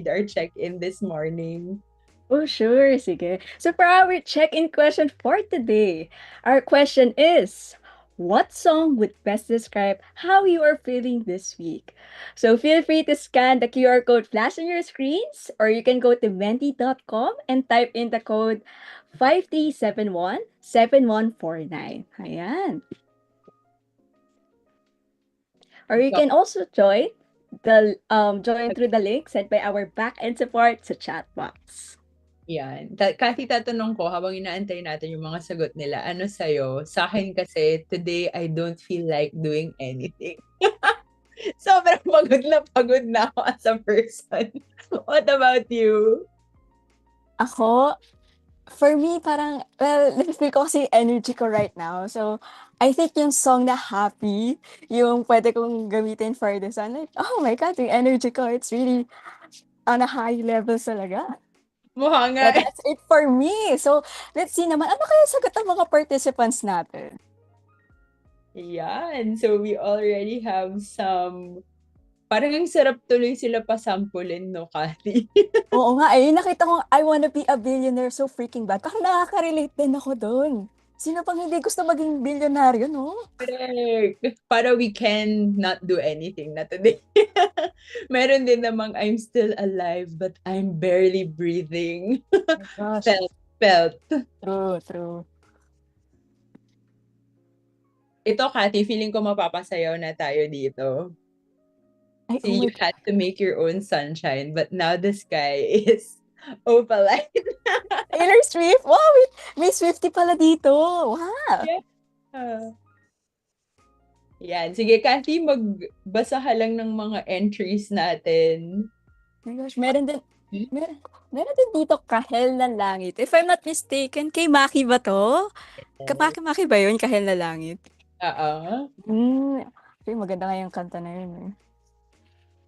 our check-in this morning. Oh, sure. Sige. So for our check-in question for today, our question is, what song would best describe how you are feeling this week? So feel free to scan the QR code flash on your screens, or you can go to menti.com and type in the code 5371-7149. Ayan. Or you So, can also join through the link sent by our back-end support sa chat box. yan. Kasi tatanong ko, habang inaantay natin yung mga sagot nila, ano sa'yo? Sa akin kasi, today, I don't feel like doing anything. Sobrang pagod na ako as a person. What about you? Ako, for me, parang, well, feel ko kasi energy ko right now. So, I think yung song na Happy, yung pwede kong gamitin for this one. Like, oh my God, yung energy ko, it's really on a high level talaga. Mukha nga Yeah, eh. that's it for me. So, let's see naman, ano kaya sagot ng mga participants natin? Yan. So, we already have some. Parang ang sarap tuloy sila pasampulin, no, Kathy? Oo nga eh, nakita ko, I wanna be a billionaire so freaking bad. Parang nakaka-relate din ako dun. Sino pang hindi gusto maging bilyonaryo, no? Correct. Para we can not do anything na today. Meron din namang I'm still alive but I'm barely breathing. My gosh, Felt, felt. true, true. Ito, Kathy, feeling ko mapapasayaw na tayo dito. Ay, oh See, you my had to make your own sunshine, but now the sky is opaline. Taylor Swift? Wow, may Swiftie pala dito. Wow. Yeah. Yan. Sige, Kathy, magbasa ka lang ng mga entries natin. My gosh, meron din dito Kahel ng Langit. If I'm not mistaken, kay Maki ba to? Maki ba yun, Kahel na Langit? Oo. Hmm, okay, maganda nga yung kanta na yun eh.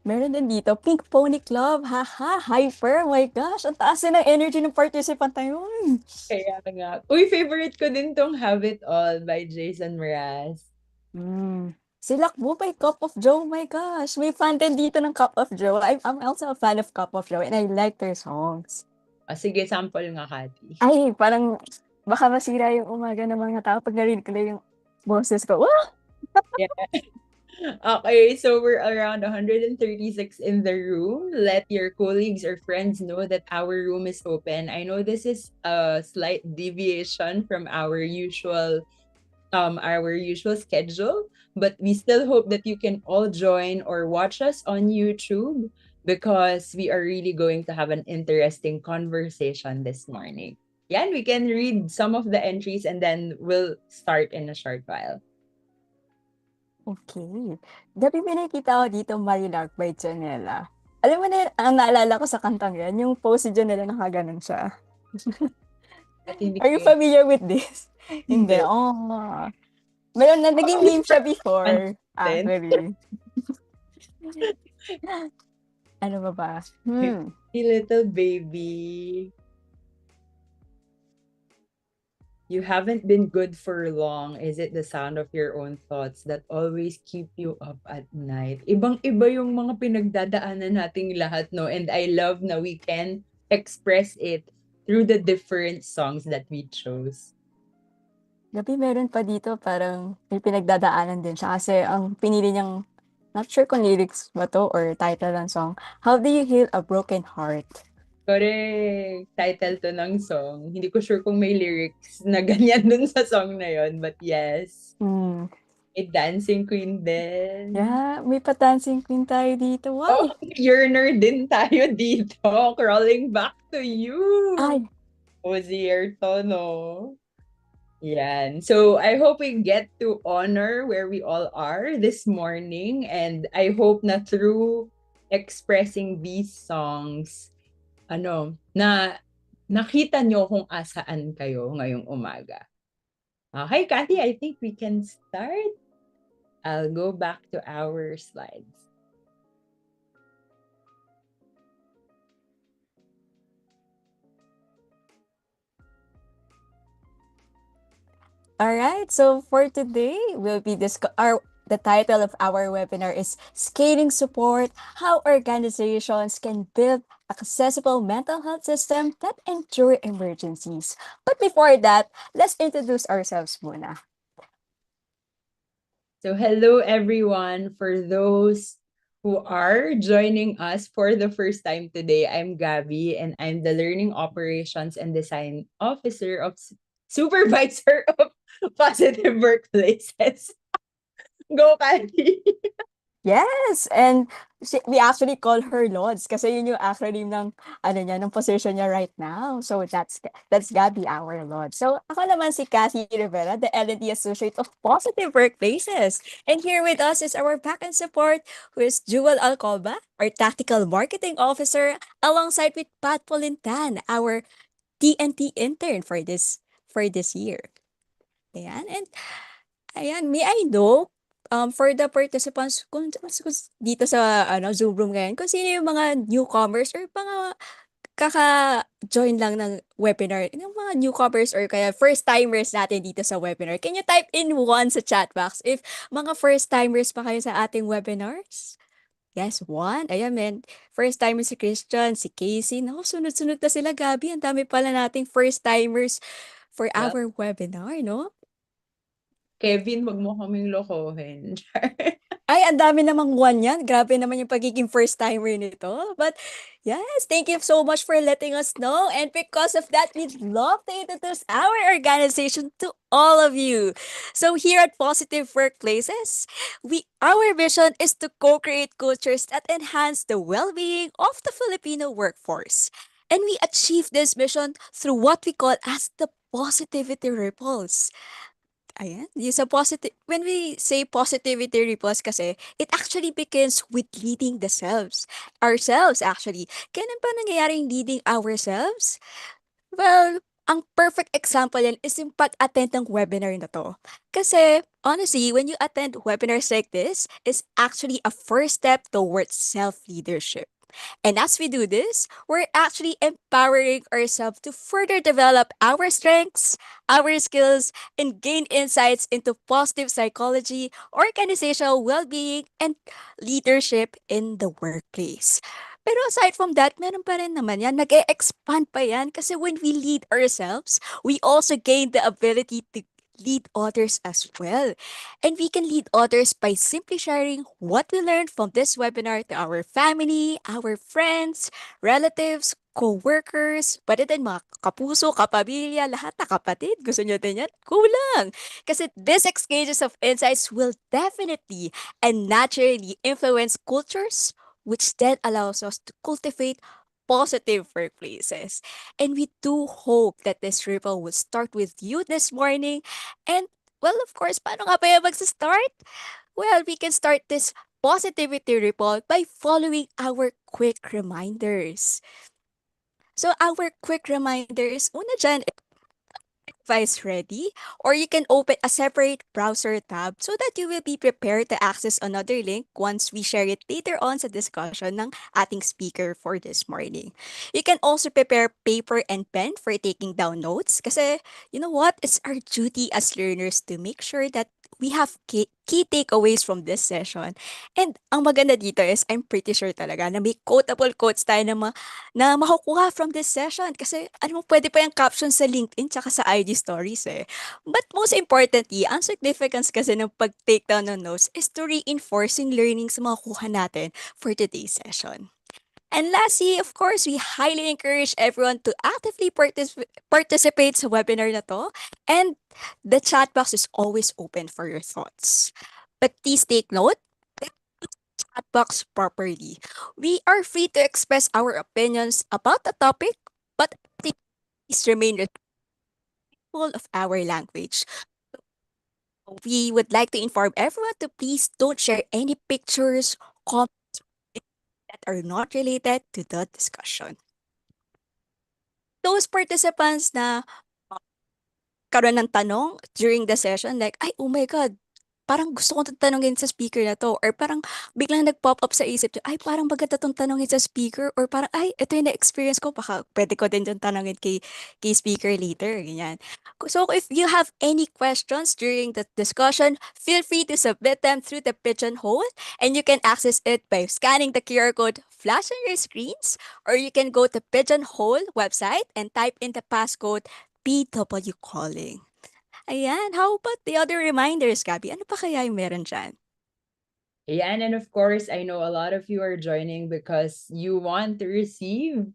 Meron din dito, Pink Pony Club, haha, hyper, my gosh, ang taas din ng energy ng participant na yun. Kaya nga. Uy, favorite ko din tong Have It All by Jason Mraz. Hmm. Si Lakbo by Cup of Joe, my gosh, may fan din dito ng Cup of Joe. I'm also a fan of Cup of Joe and I like their songs. O, sige, sample nga, Kati. Ay, parang baka masira yung umaga ng mga tao pag narinig ko na yung boses ko. Wow! Yeah. Okay, so we're around 136 in the room. Let your colleagues or friends know that our room is open. I know this is a slight deviation from our usual schedule, but we still hope that you can all join or watch us on YouTube because we are really going to have an interesting conversation this morning. Yeah, and we can read some of the entries and then we'll start in a short while. Okay. Gabi may nakikita ko dito, Marilark by Janela. Alam mo na, ang naalala ko sa kantang yan, yung pose si Janela nakaganon siya. At hindi Are you ko familiar with this? Hindi. hindi. Oh. Meron na, naging meme siya before. Content. Actually. Ano ba ba? Hey, little baby. You haven't been good for long. Is it the sound of your own thoughts that always keep you up at night? Ibang-iba yung mga pinagdadaanan nating lahat, no? And I love na we can express it through the different songs that we chose. Gabi meron pa dito, parang may pinagdadaanan din siya. Kasi ang pinili niyang, not sure kung lyrics ba to or title ng song, How Do You Heal a Broken Heart? Correct. Title to ng song. Hindi ko sure kung may lyrics na ganyan dun sa song na yon, but yes. Hmm. May Dancing Queen din. Yeah, may pa-dancing queen tayo dito. Oh, Wow! yearner din tayo dito. Crawling back to you. Ay, Ozier to, no? Yan. So, I hope we get to honor where we all are this morning. And I hope na through expressing these songs, na nakita nyo kung asaan kayo ngayong umaga. Okay, Kathy, I think we can start. I'll go back to our slides. alright. So for today, we'll be the title of our webinar is Scaling Support: How Organizations Can Build Accessible Mental Health System That Endure Emergencies. But before that, let's introduce ourselves muna. So hello everyone. For those who are joining us for the first time today, I'm Gabby and I'm the Learning Operations and Design Officer of Supervisor of Positive Workplaces. Go, Patty! Yes, and we actually call her Lods kasi yun yung acronym ng ano niya, ng position niya right now. So that's Gabby, our Lord. So ako naman si Cathy Rivera, the L&D Associate of Positive Workplaces. And here with us is our backend support, who is Jewel Alcoba, our Tactical Marketing Officer, alongside with Pat Polintan, our TNT intern for this year. Ayan, and ayan, may I know, for the participants kung dito sa ano, Zoom room ngayon, kung sino yung mga newcomers or mga kaka-join lang ng webinar, yung mga newcomers or kaya first-timers natin dito sa webinar. Can you type in one sa chat box if mga first-timers pa kayo sa ating webinars? Yes, one. Ayan, men. First-timer si Christian, si Casey. Naku, sunod-sunod na sila, Gabi. Ang dami pala nating first-timers for Well, our webinar, no? Kevin, wag mo kaming lokohin. Ay, ang dami namang one yan. Grabe naman yung pagiging first-timer nito. But yes, thank you so much for letting us know. And because of that, we'd love to introduce our organization to all of you. So here at Positive Workplaces, our vision is to co-create cultures that enhance the well-being of the Filipino workforce. And we achieve this mission through what we call as the positivity ripples. Ayan, yung sa when we say positivity ripples kasi, it actually begins with leading the selves. Ourselves, actually. Kailan ba nangyayaring leading ourselves? Well, ang perfect example yan is yung pag-attend ng webinar na to. Kasi, honestly, when you attend webinars like this, is actually a first step towards self-leadership. And as we do this, we're actually empowering ourselves to further develop our strengths, our skills, and gain insights into positive psychology, organizational well-being, and leadership in the workplace. Pero aside from that, meron pa rin naman yan. Nag-e-expand pa yan kasi when we lead ourselves, we also gain the ability to lead others as well. And we can lead others by simply sharing what we learned from this webinar to our family, our friends, relatives, co-workers, pati din mga kapuso, kapamilya, lahat na kapatid. Gusto nyo din yan? Kulang! Kasi these exchanges of insights will definitely and naturally influence cultures, which then allows us to cultivate positive workplaces. And we do hope that this ripple will start with you this morning. And well, of course, paano nga ba yan start? Well, we can start this positivity ripple by following our quick reminders. So our quick reminders, una dyan, device ready, or you can open a separate browser tab so that you will be prepared to access another link once we share it later on sa discussion ng ating speaker for this morning. You can also prepare paper and pen for taking down notes kasi you know what? It's our duty as learners to make sure that we have key takeaways from this session. And ang maganda dito is I'm pretty sure talaga na may quotable quotes tayo na makukuha from this session kasi ano mo pwede pa yung caption sa LinkedIn tsaka sa IG stories eh. But most importantly, ang significance kasi ng pag-take down ng notes is to reinforcing learnings na makukuha natin for today's session. And lastly, of course, we highly encourage everyone to actively participate sa webinar na to. And the chat box is always open for your thoughts. But please take note, chat box properly. We are free to express our opinions about the topic, but please remain respectful of our language. We would like to inform everyone to please don't share any pictures, comments that are not related to the discussion. Those participants na karoon ng tanong during the session, like, ay, oh my God, parang gusto kong tanungin sa speaker na to, or parang biglang nag-pop up sa isip nyo, ay, parang maganda tong tanungin sa speaker, or parang, ay, ito yung na-experience ko, baka pwede ko din yung tanungin kay speaker later, ganyan. So, if you have any questions during the discussion, feel free to submit them through the Pigeonhole, and you can access it by scanning the QR code flash on your screens, or you can go to Pigeonhole website and type in the passcode PW Calling. Ayan, how about the other reminders, Gabby? Ano pa kaya yung meron dyan? Ayan, and of course, I know a lot of you are joining because you want to receive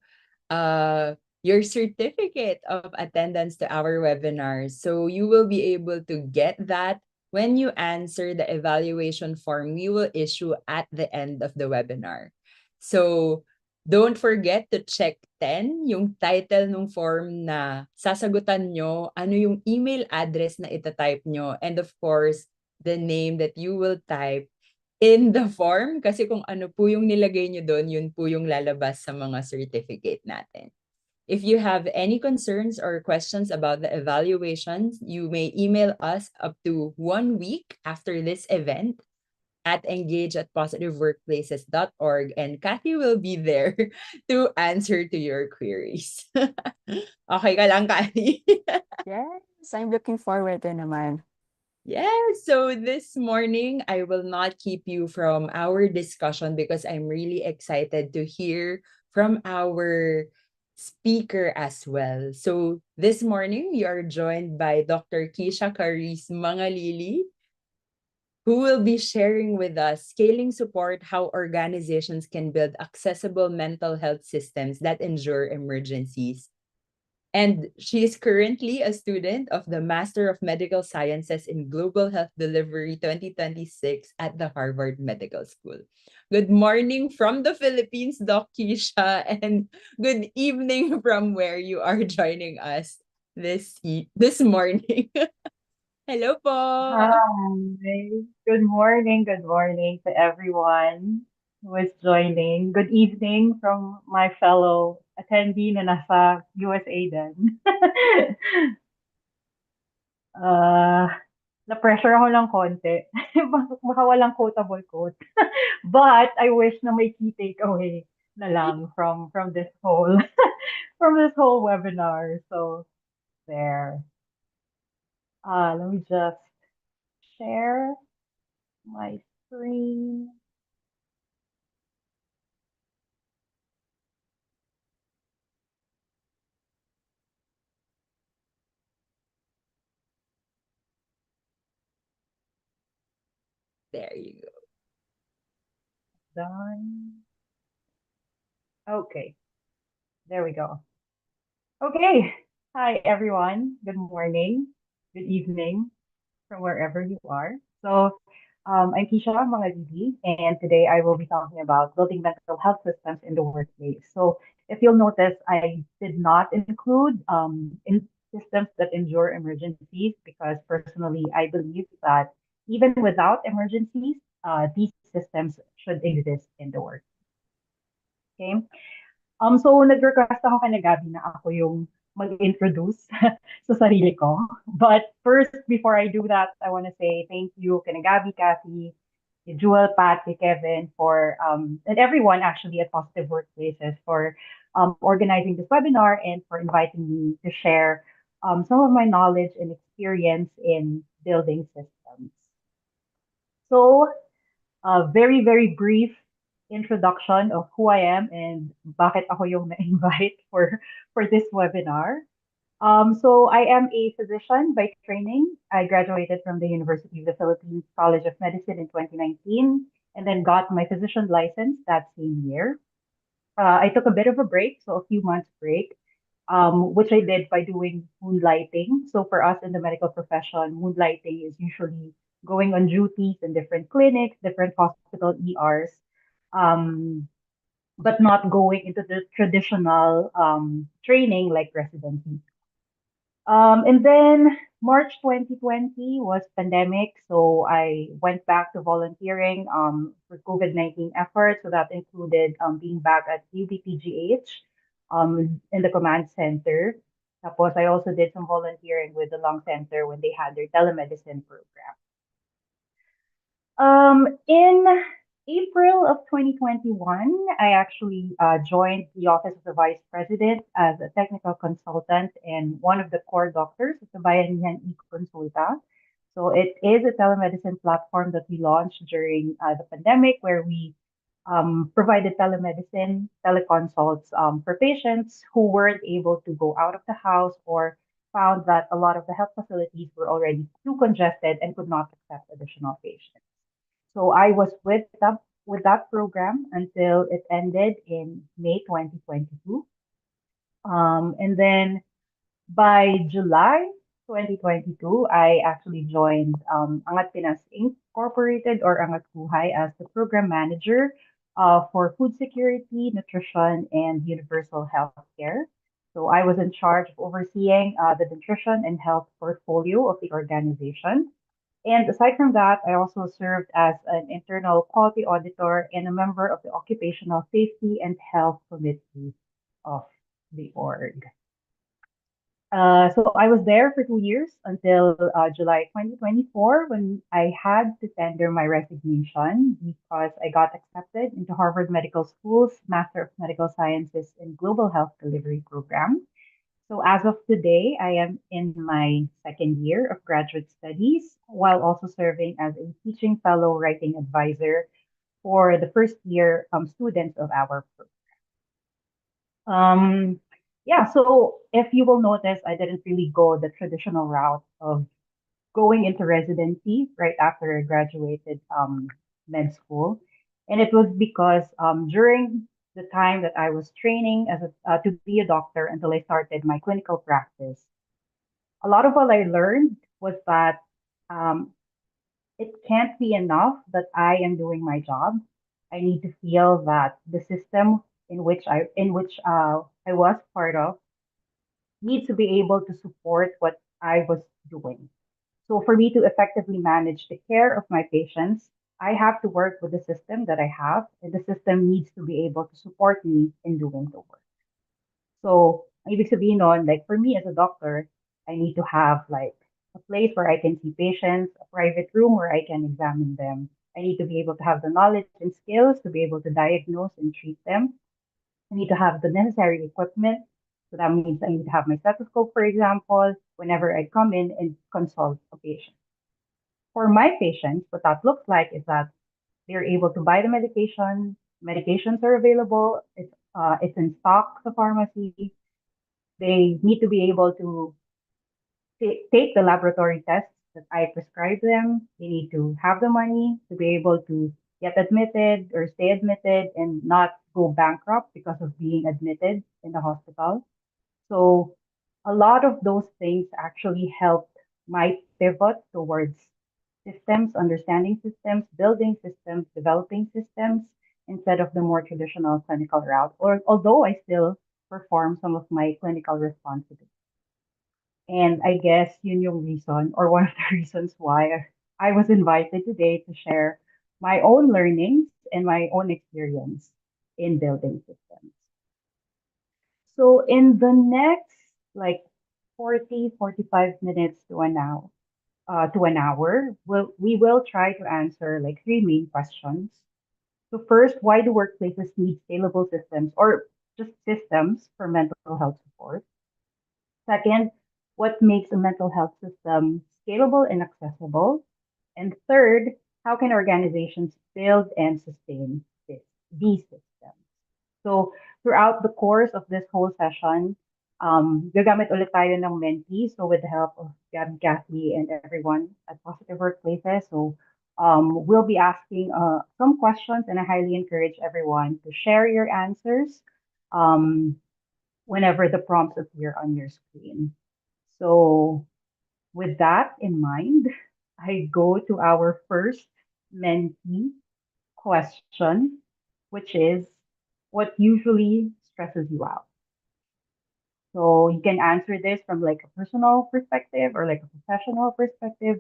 your certificate of attendance to our webinars. So you will be able to get that when you answer the evaluation form we will issue at the end of the webinar. So don't forget to check 10, yung title ng form na sasagutan nyo, ano yung email address na itatype nyo, and of course, the name that you will type in the form, kasi kung ano po yung nilagay nyo doon, yun po yung lalabas sa mga certificate natin. If you have any concerns or questions about the evaluations, you may email us up to 1 week after this event at engage@positiveworkplaces.org, and Kathy will be there to answer to your queries. Okay ka lang, Kathy? Yes, I'm looking forward din naman. Yes, so this morning I will not keep you from our discussion because I'm really excited to hear from our speaker as well. So this morning we are joined by Dr. Kisha Caris Mangalili, who will be sharing with us scaling support, how organizations can build accessible mental health systems that endure emergencies. And she is currently a student of the Master of Medical Sciences in Global Health Delivery 2026 at the Harvard Medical School. Good morning from the Philippines, Doc Keisha, and good evening from where you are joining us this morning. Hello po. Hi, good morning to everyone who is joining. Good evening from my fellow attendee na nasa USA din. uh, Na-pressure ako ng konti. Baka walang quotable quote. But I wish na may key takeaway na lang from this whole from this whole webinar. So there. Let me just share my screen. There you go. Done. Okay, there we go. Okay, hi everyone. Good morning, good evening from wherever you are. So, I'm Kisha Mangalili, and today I will be talking about building mental health systems in the workplace. So, if you'll notice, I did not include in systems that endure emergencies because personally, I believe that even without emergencies, these systems should exist in the work. Okay. So nag-request ako kay Gabi na ako yung mag-introduce sa sarili ko. But first, before I do that, I want to say thank you kay Gabi, Kathy, kay Jewel, Pat, kay Kevin for, and everyone actually at Positive Workplaces for organizing this webinar and for inviting me to share some of my knowledge and experience in building systems. So very, very brief introduction of who I am and bakit ako yung na-invite for this webinar. So I am a physician by training. I graduated from the University of the Philippines College of Medicine in 2019 and then got my physician license that same year. I took a bit of a break, so a few months break, which I did by doing moonlighting. So for us in the medical profession, moonlighting is usually going on duties in different clinics, different hospital ERs, um, but not going into the traditional training like residency. And then March 2020 was pandemic, so I went back to volunteering for COVID-19 efforts. So that included being back at UBPGH in the command center. Tapos I also did some volunteering with the lung center when they had their telemedicine program. In April of 2021, I actually joined the Office of the Vice President as a technical consultant and one of the core doctors of the Bayanihan e-Consulta. So it is a telemedicine platform that we launched during the pandemic where we provided telemedicine, teleconsults for patients who weren't able to go out of the house or found that a lot of the health facilities were already too congested and could not accept additional patients. So I was with that program until it ended in May 2022. And then by July 2022, I actually joined Angat Pinas Incorporated or Angat Buhay as the program manager for food security, nutrition, and universal health care. So I was in charge of overseeing the nutrition and health portfolio of the organization. And aside from that, I also served as an internal quality auditor and a member of the Occupational Safety and Health Committee of the org. So I was there for 2 years until July 2024 when I had to tender my resignation because I got accepted into Harvard Medical School's Master of Medical Sciences in Global Health Delivery program. So as of today, I am in my second year of graduate studies while also serving as a teaching fellow writing advisor for the first year students of our program. Yeah, so if you will notice, I didn't really go the traditional route of going into residency right after I graduated med school. And it was because during the time that I was training to be a doctor until I started my clinical practice, a lot of what I learned was that um, it can't be enough that I am doing my job. I need to feel that the system in which I was part of needs to be able to support what I was doing. So for me to effectively manage the care of my patients, I have to work with the system that I have, and the system needs to be able to support me in doing the work. So, ibig sabihin nun, like for me as a doctor, I need to have like a place where I can see patients, a private room where I can examine them. I need to be able to have the knowledge and skills to be able to diagnose and treat them. I need to have the necessary equipment. So that means I need to have my stethoscope, for example, whenever I come in and consult a patient. For my patients, what that looks like is that they're able to buy the medication. Medications are available. It's in stock, the pharmacy. They need to be able to take the laboratory tests that I prescribe them. They need to have the money to be able to get admitted or stay admitted and not go bankrupt because of being admitted in the hospital. So a lot of those things actually helped my pivot towards systems, understanding systems, building systems, developing systems instead of the more traditional clinical route. Or although I still perform some of my clinical responsibilities. And I guess yun yung reason or one of the reasons why I was invited today to share my own learnings and my own experience in building systems. So in the next like 40, 45 minutes to an hour, we will try to answer like three main questions. So first, why do workplaces need scalable systems or just systems for mental health support? Second, what makes a mental health system scalable and accessible? And third, how can organizations build and sustain these systems? So throughout the course of this whole session, gagamit ulit tayo ng Menti. So with the help of Gab, Kathy, and everyone at Positive Workplaces. So we'll be asking some questions, and I highly encourage everyone to share your answers um, whenever the prompts appear on your screen. So with that in mind, I go to our first Menti question, which is what usually stresses you out? So you can answer this from like a personal perspective or like a professional perspective.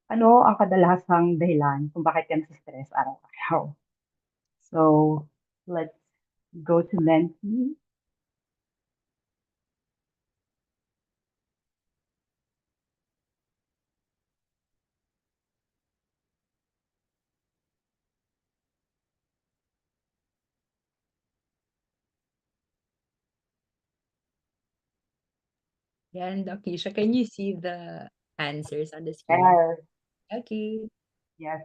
Ano ang kadalasang dahilan kung bakit ka nasa-stress araw-araw? So let's go to Menti. And Keisha, can you see the answers on the screen? Yes, Okay.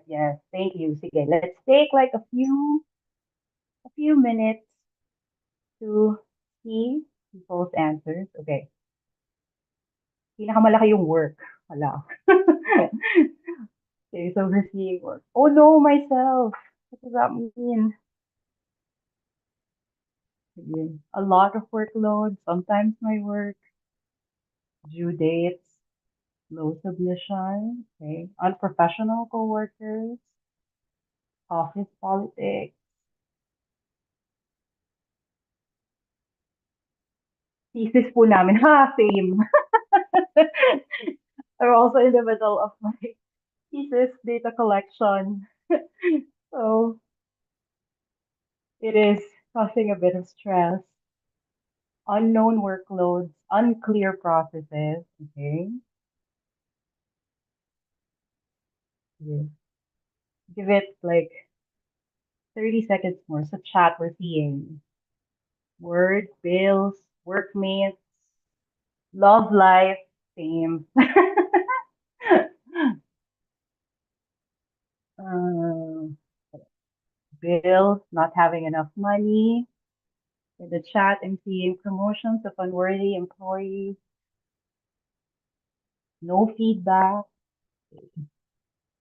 yes. Thank you. Sige, let's take like a few minutes to see people's answers. Okay. Pinakamalaki yung work. Wala. Okay, so we're seeing work. Oh no, myself. What does that mean? Sige. A lot of workload. Sometimes my work. Due dates. Low submission. Okay. Unprofessional coworkers. Office politics. Thesis po namin. Ha, same. I'm also in the middle of my thesis data collection. So it is causing a bit of stress. Unknown workloads, unclear processes. Okay. Yeah. Give it like 30 seconds more. So chat we're seeing. Work, bills, workmates, love life, same. uh, bills, not having enough money. In the chat, I'm seeing promotions of unworthy employees, no feedback,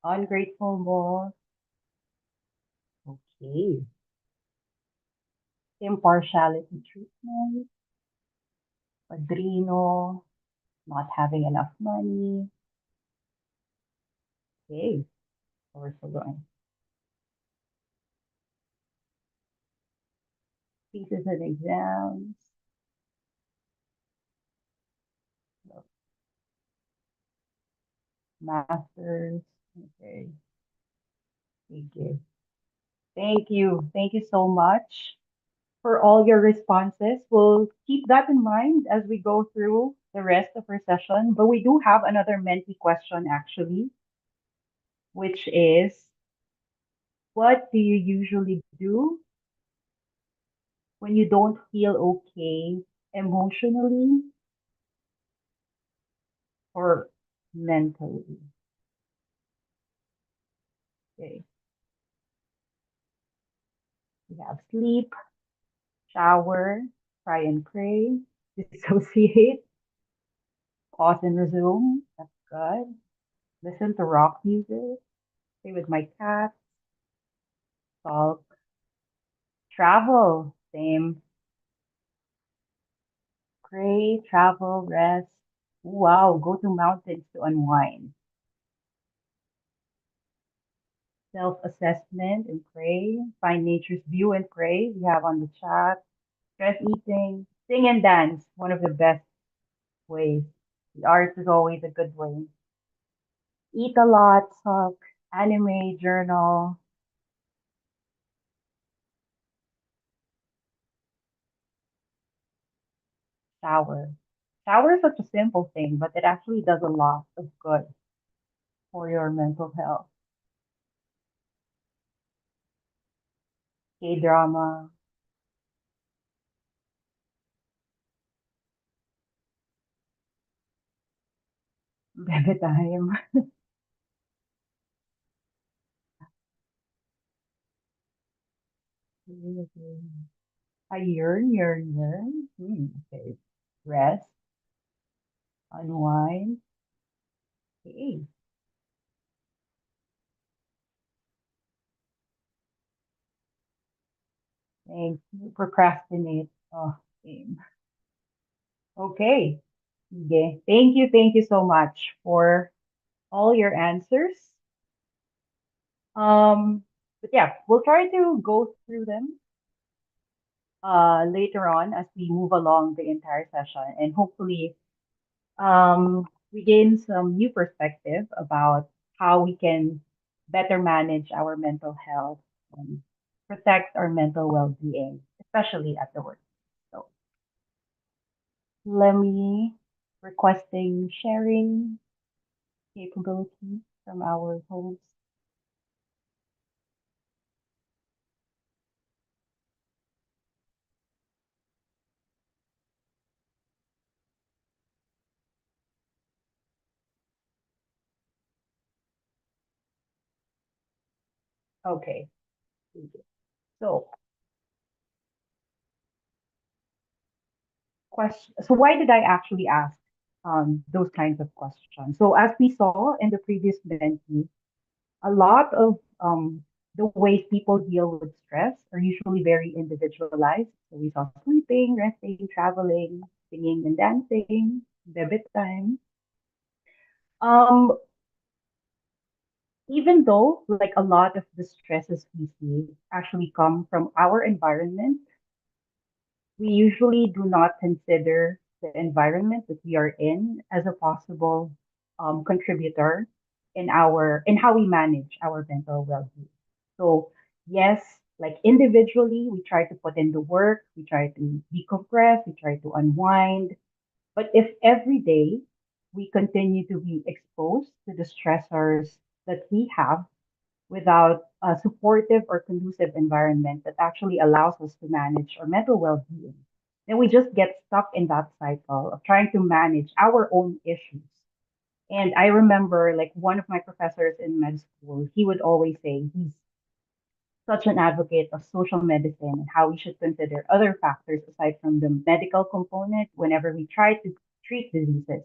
ungrateful boss. Okay. Impartiality treatment, padrino, not having enough money. Okay. So we're still going. Thesis and exams. Masters. Okay. Thank you. Thank you. Thank you so much for all your responses. We'll keep that in mind as we go through the rest of our session. But we do have another Menti question actually, which is what do you usually do when you don't feel okay emotionally or mentally? Okay. We have sleep, shower, try and pray, dissociate, pause and resume. That's good. Listen to rock music, play with my cat, sulk, travel, same. Pray, travel, rest. Wow, go to mountains to unwind. Self-assessment and pray. Find nature's view and pray. We have on the chat. Stress eating, sing and dance. One of the best ways. The arts is always a good way. Eat a lot, talk, anime, journal, shower. Shower is such a simple thing, but it actually does a lot of good for your mental health. K-drama, bebe time. A yearn. Okay. Rest, unwind. Okay. Thank you. Procrastinate. Oh, same. Okay. Okay. Thank you so much for all your answers. But yeah, we'll try to go through them later on as we move along the entire session, and hopefully we gain some new perspective about how we can better manage our mental health and protect our mental well-being, especially at the work. So let me requesting sharing capability from our host. Okay. Thank you. So, so why did I actually ask those kinds of questions? So, as we saw in the previous Menti, a lot of the ways people deal with stress are usually very individualized. So, we saw sleeping, resting, traveling, singing and dancing, debit time. Um, Even though like a lot of the stresses we see actually come from our environment, we usually do not consider the environment that we are in as a possible contributor in how we manage our mental well-being. So yes, like individually, we try to put in the work, we try to decompress, we try to unwind. But if every day we continue to be exposed to the stressors that we have without a supportive or conducive environment that actually allows us to manage our mental well-being, then we just get stuck in that cycle of trying to manage our own issues. And I remember like one of my professors in med school, he would always say he's such an advocate of social medicine and how we should consider other factors aside from the medical component whenever we try to treat diseases.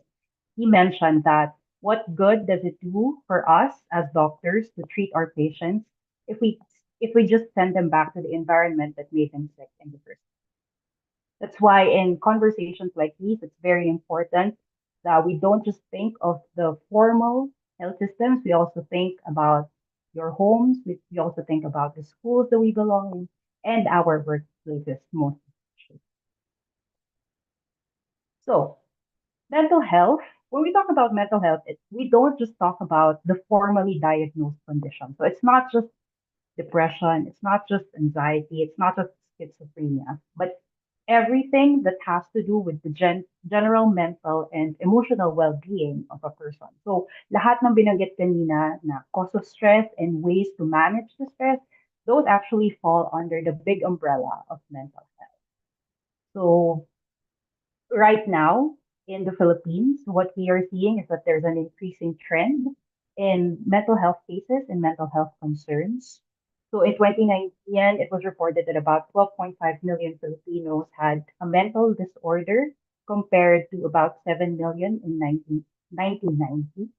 He mentioned that what good does it do for us as doctors to treat our patients if we just send them back to the environment that made them sick in the first place. That's why in conversations like these, it's very important that we don't just think of the formal health systems. We also think about your homes. We also think about the schools that we belong in and our workplaces most especially. So mental health, when we talk about mental health, we don't just talk about the formally diagnosed condition. So it's not just depression, it's not just anxiety, it's not just schizophrenia, but everything that has to do with the general mental and emotional well-being of a person. So lahat ng binanggit kanina na cause of stress and ways to manage the stress, those actually fall under the big umbrella of mental health. So right now in the Philippines, what we are seeing is that there's an increasing trend in mental health cases and mental health concerns. So in 2019, it was reported that about 12.5 million Filipinos had a mental disorder compared to about 7 million in 1990.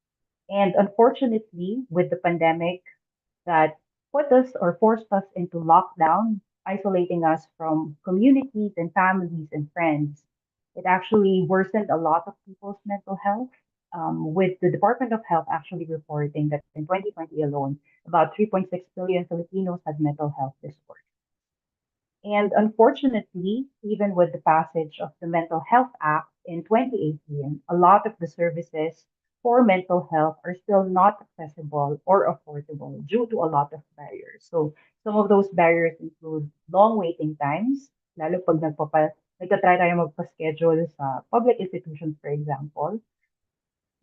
And unfortunately, with the pandemic that put us or forced us into lockdown, isolating us from communities and families and friends. It actually worsened a lot of people's mental health, with the Department of Health actually reporting that in 2020 alone, about 3.6 billion Filipinos had mental health disorders. And unfortunately, even with the passage of the Mental Health Act in 2018, a lot of the services for mental health are still not accessible or affordable due to a lot of barriers. So some of those barriers include long waiting times, lalo pag nagtatry tayo magpa-schedule sa public institutions, for example,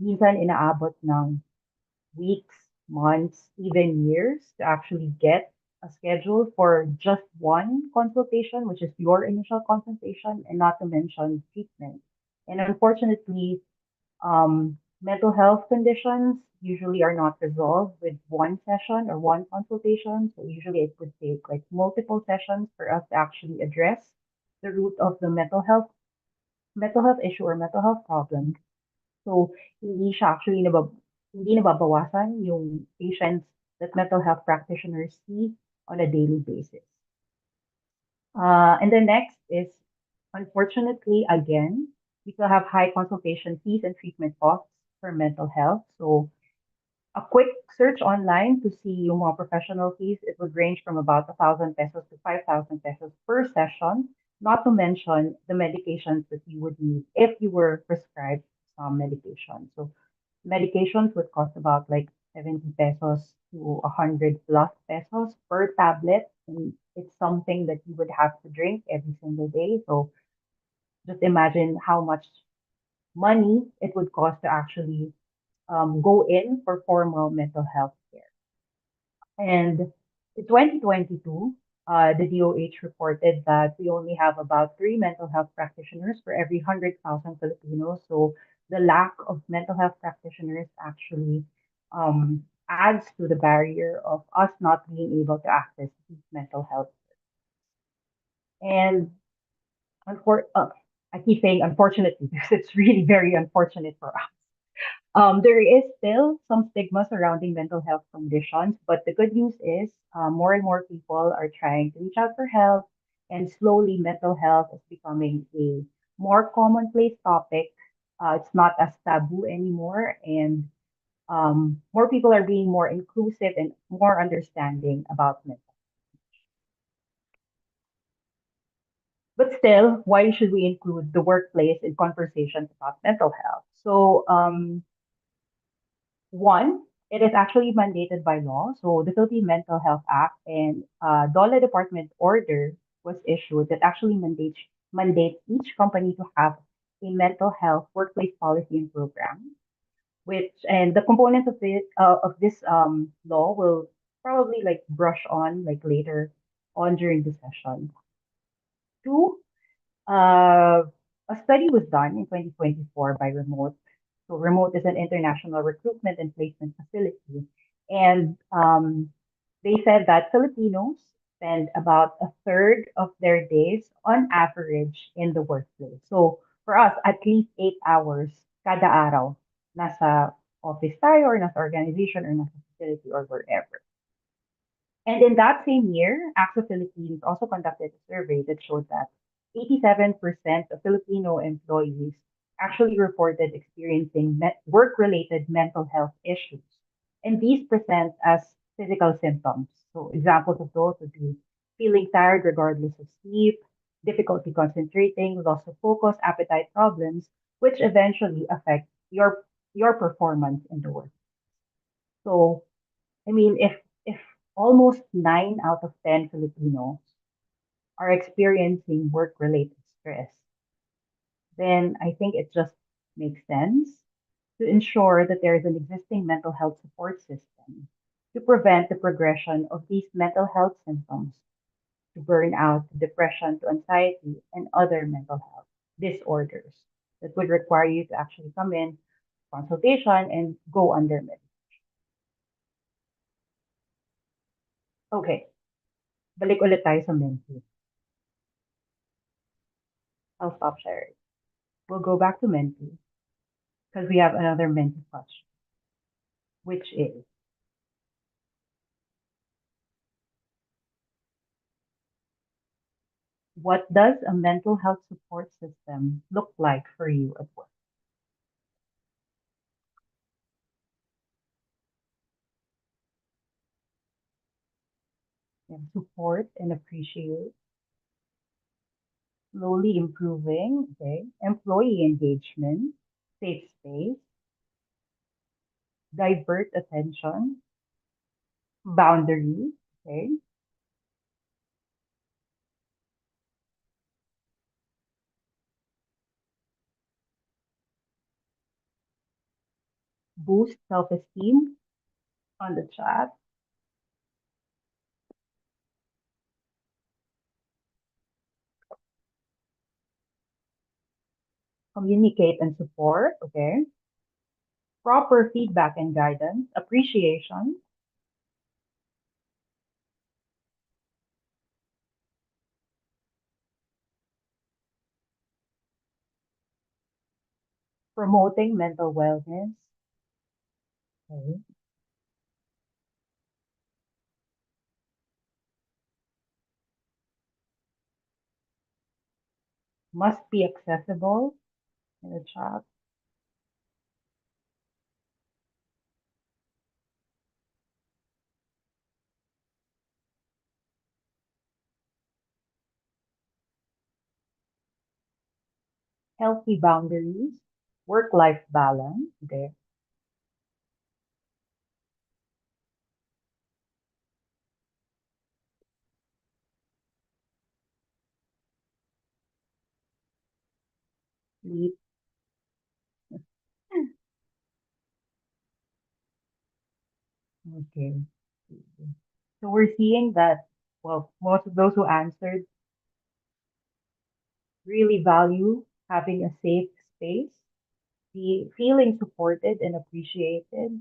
minsan inaabot ng weeks, months, even years to actually get a schedule for just one consultation, which is your initial consultation, and not to mention treatment. And unfortunately, mental health conditions usually are not resolved with one session or one consultation. So usually it would take like multiple sessions for us to actually address the root of the mental health issue or mental health problem. So, hindi nababawasan yung patients that mental health practitioners see on a daily basis. And the next is, unfortunately, again, we still have high consultation fees and treatment costs for mental health. So, a quick search online to see yung mga professional fees, it would range from about 1,000 pesos to 5,000 pesos per session, not to mention the medications that you would need if you were prescribed some medication. So medications would cost about like 70 pesos to 100 plus pesos per tablet. And it's something that you would have to drink every single day. So just imagine how much money it would cost to actually go in for formal mental health care. And in 2022, the DOH reported that we only have about three mental health practitioners for every 100,000 Filipinos. So the lack of mental health practitioners actually adds to the barrier of us not being able to access these mental health. And I keep saying unfortunately because it's really very unfortunate for us. There is still some stigma surrounding mental health conditions, but the good news is more and more people are trying to reach out for help, and slowly mental health is becoming a more commonplace topic. It's not as taboo anymore, and more people are being more inclusive and more understanding about mental. But still, why should we include the workplace in conversations about mental health? So, one, it is actually mandated by law. So the Philippine Mental Health Act and DOLE Department order was issued that actually mandates each company to have a mental health workplace policy and program. Which and the components of this law will probably like brush on like later on during the session. Two, uh, a study was done in 2024 by Remote. So Remote is an international recruitment and placement facility. And they said that Filipinos spend about a third of their days on average in the workplace. So for us, at least 8 hours kada araw nasa office tayo or nasa organization or nasa facility or wherever. And in that same year, AXA Philippines also conducted a survey that showed that 87% of Filipino employees actually reported experiencing work-related mental health issues. And these present as physical symptoms. So examples of those would be feeling tired regardless of sleep, difficulty concentrating, loss of focus, appetite problems, which eventually affect your performance in the work. So I mean, if almost 9 out of 10 Filipinos are experiencing work-related stress, then I think it just makes sense to ensure that there is an existing mental health support system to prevent the progression of these mental health symptoms to burnout, to depression, to anxiety, and other mental health disorders that would require you to actually come in consultation and go under med. Okay, balik ulit tayo sa Menti. I'll stop sharing. We'll go back to Menti because we have another Menti question, which is, what does a mental health support system look like for you at work? And support and appreciate, slowly improving, okay, employee engagement, safe space, divert attention, boundaries, okay, boost self-esteem on the chat, communicate and support, okay, proper feedback and guidance, appreciation, promoting mental wellness, okay, must be accessible in the chat, healthy boundaries, work-life balance, okay, sleep, okay. So we're seeing that, well, most of those who answered really value having a safe space, be feeling supported and appreciated,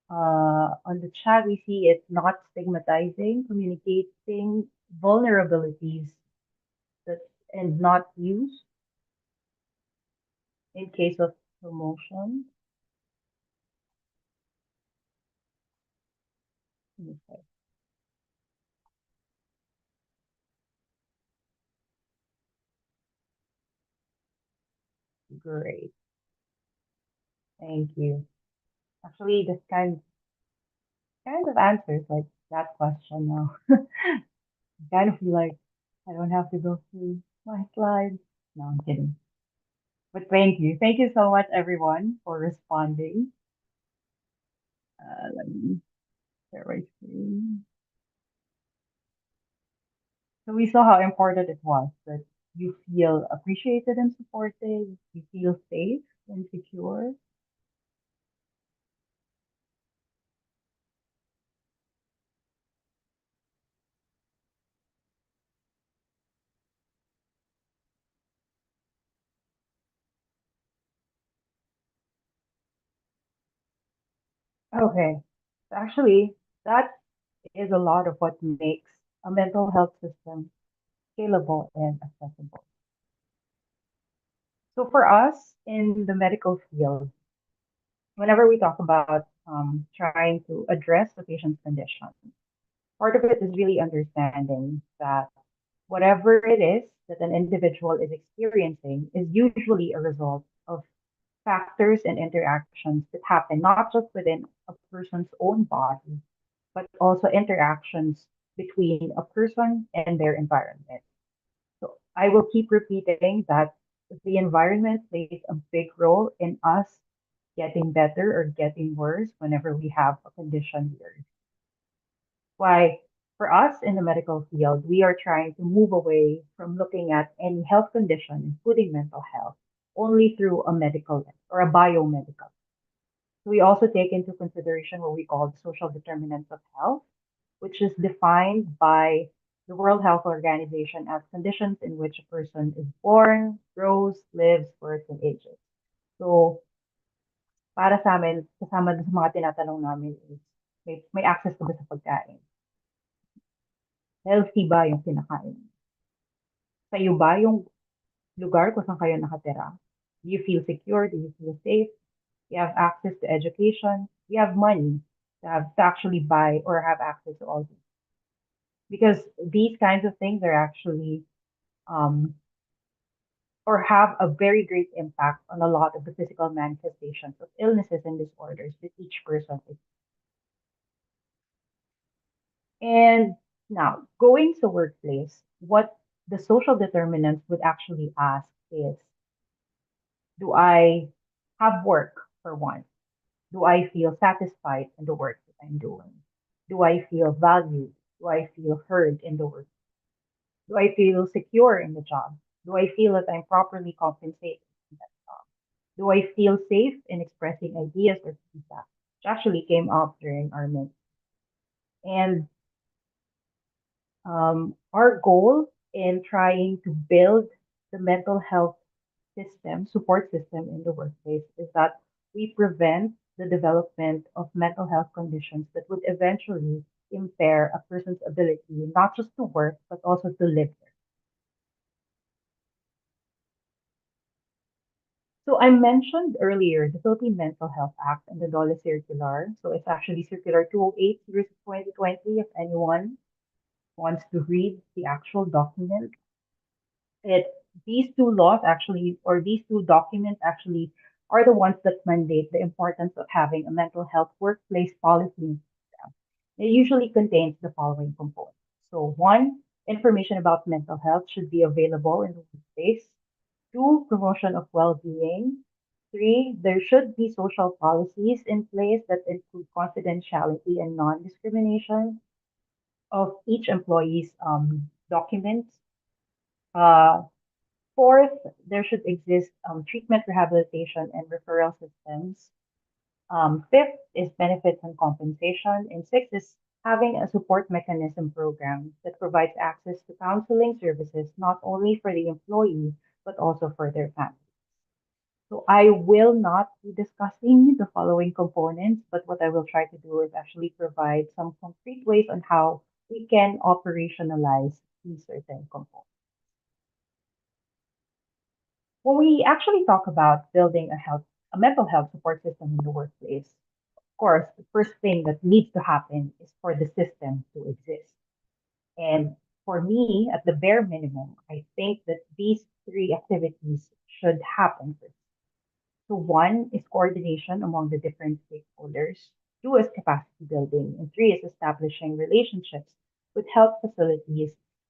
On the chat, we see it's not stigmatizing, communicating vulnerabilities that and not use in case of promotion. Okay, great. Thank you. Actually, this kind of answers like that question now. I kind of feel like I don't have to go through my slides. No, I'm kidding. But thank you. Thank you so much, everyone, for responding. Let me share my screen. So we saw how important it was that you feel appreciated and supported, you feel safe and secure. Okay. Actually, that is a lot of what makes a mental health system scalable and accessible. So for us in the medical field, whenever we talk about trying to address the patient's condition, part of it is really understanding that whatever it is that an individual is experiencing is usually a result of factors and interactions that happen not just within a person's own body, but also interactions between a person and their environment. So I will keep repeating that the environment plays a big role in us getting better or getting worse whenever we have a condition here. Why, for us in the medical field, we are trying to move away from looking at any health condition, including mental health, only through a medical lens or a biomedical. We also take into consideration what we call the social determinants of health, which is defined by the World Health Organization as conditions in which a person is born, grows, lives, works, and ages. So, para sa amin, kasama dun sa mga tinatanong namin is, may access ka ba sa pagkain? Healthy ba yung kinakain? Sa'yo ba yung lugar kung saan kayo nakatira? Do you feel secure? Do you feel safe? You have access to education? You have money to actually buy or have access to all these. Because these kinds of things are actually um, or have a very great impact on a lot of the physical manifestations of illnesses and disorders that each person is. And now, going to workplace, what the social determinants would actually ask is, do I have work for one? Do I feel satisfied in the work that I'm doing? Do I feel valued? Do I feel heard in the work? Do I feel secure in the job? Do I feel that I'm properly compensated in that job? Do I feel safe in expressing ideas or feedback? Which actually came up during our meeting. And our goal in trying to build the mental health system, support system in the workplace is that we prevent the development of mental health conditions that would eventually impair a person's ability not just to work, but also to live there. So I mentioned earlier the Philippine Mental Health Act and the DOLE Circular. So it's actually Circular 208 series of 2020 if anyone wants to read the actual document. It these two laws actually, or these two documents actually, are the ones that mandate the importance of having a mental health workplace policy. It usually contains the following components. So one, information about mental health should be available in the workplace. Two, promotion of well-being. Three, there should be social policies in place that include confidentiality and non-discrimination of each employee's documents. Uh, Fourth, there should exist treatment, rehabilitation, and referral systems. Fifth is benefits and compensation. And sixth is having a support mechanism program that provides access to counseling services not only for the employee, but also for their family. So I will not be discussing the following components, but what I will try to do is actually provide some concrete ways on how we can operationalize these certain components. When we actually talk about building a mental health support system in the workplace, of course, the first thing that needs to happen is for the system to exist. And for me, at the bare minimum, I think that these three activities should happen first. So one is coordination among the different stakeholders. Two is capacity building. And three is establishing relationships with health facilities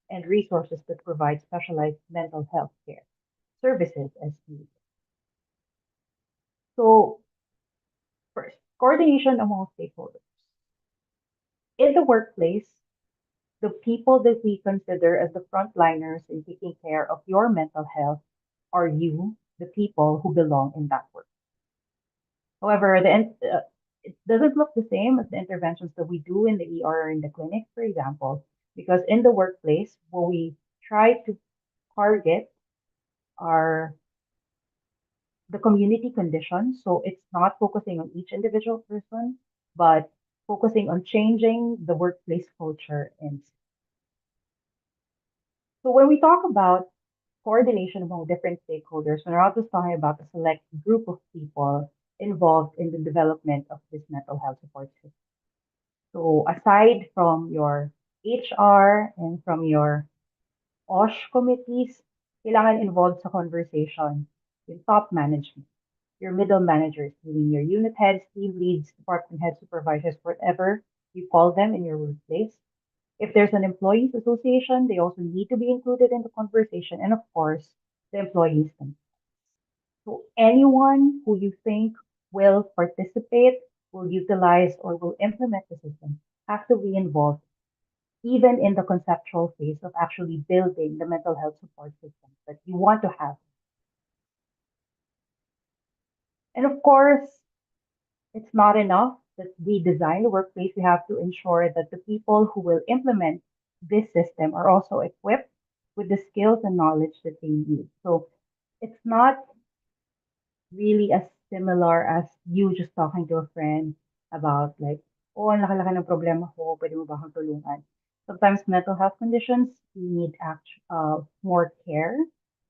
and resources that provide specialized mental health care services as needed. So first, coordination among stakeholders. In the workplace, the people that we consider as the frontliners in taking care of your mental health are you, the people who belong in that work. However, it doesn't look the same as the interventions that we do in the ER or in the clinic, for example, because in the workplace, what we try to target are the community conditions. So it's not focusing on each individual person, but focusing on changing the workplace culture. And so when we talk about coordination among different stakeholders, we're not just talking about a select group of people involved in the development of this mental health support system. So aside from your HR and from your OSH committees, kailangan involved sa conversation yung top management, your middle managers, meaning your unit heads, team leads, department heads, supervisors, whatever you call them in your workplace. If there's an employees association, they also need to be included in the conversation. And of course, the employees themselves. So anyone who you think will participate, will utilize, or will implement the system has to be involved, even in the conceptual phase of actually building the mental health support system that you want to have. And of course, it's not enough that we design the workplace. We have to ensure that the people who will implement this system are also equipped with the skills and knowledge that they need. So it's not really as similar as you just talking to a friend about like, oh, ang laki-laki ng problema ko, pwede mo ba akong tulungan? Sometimes mental health conditions need more care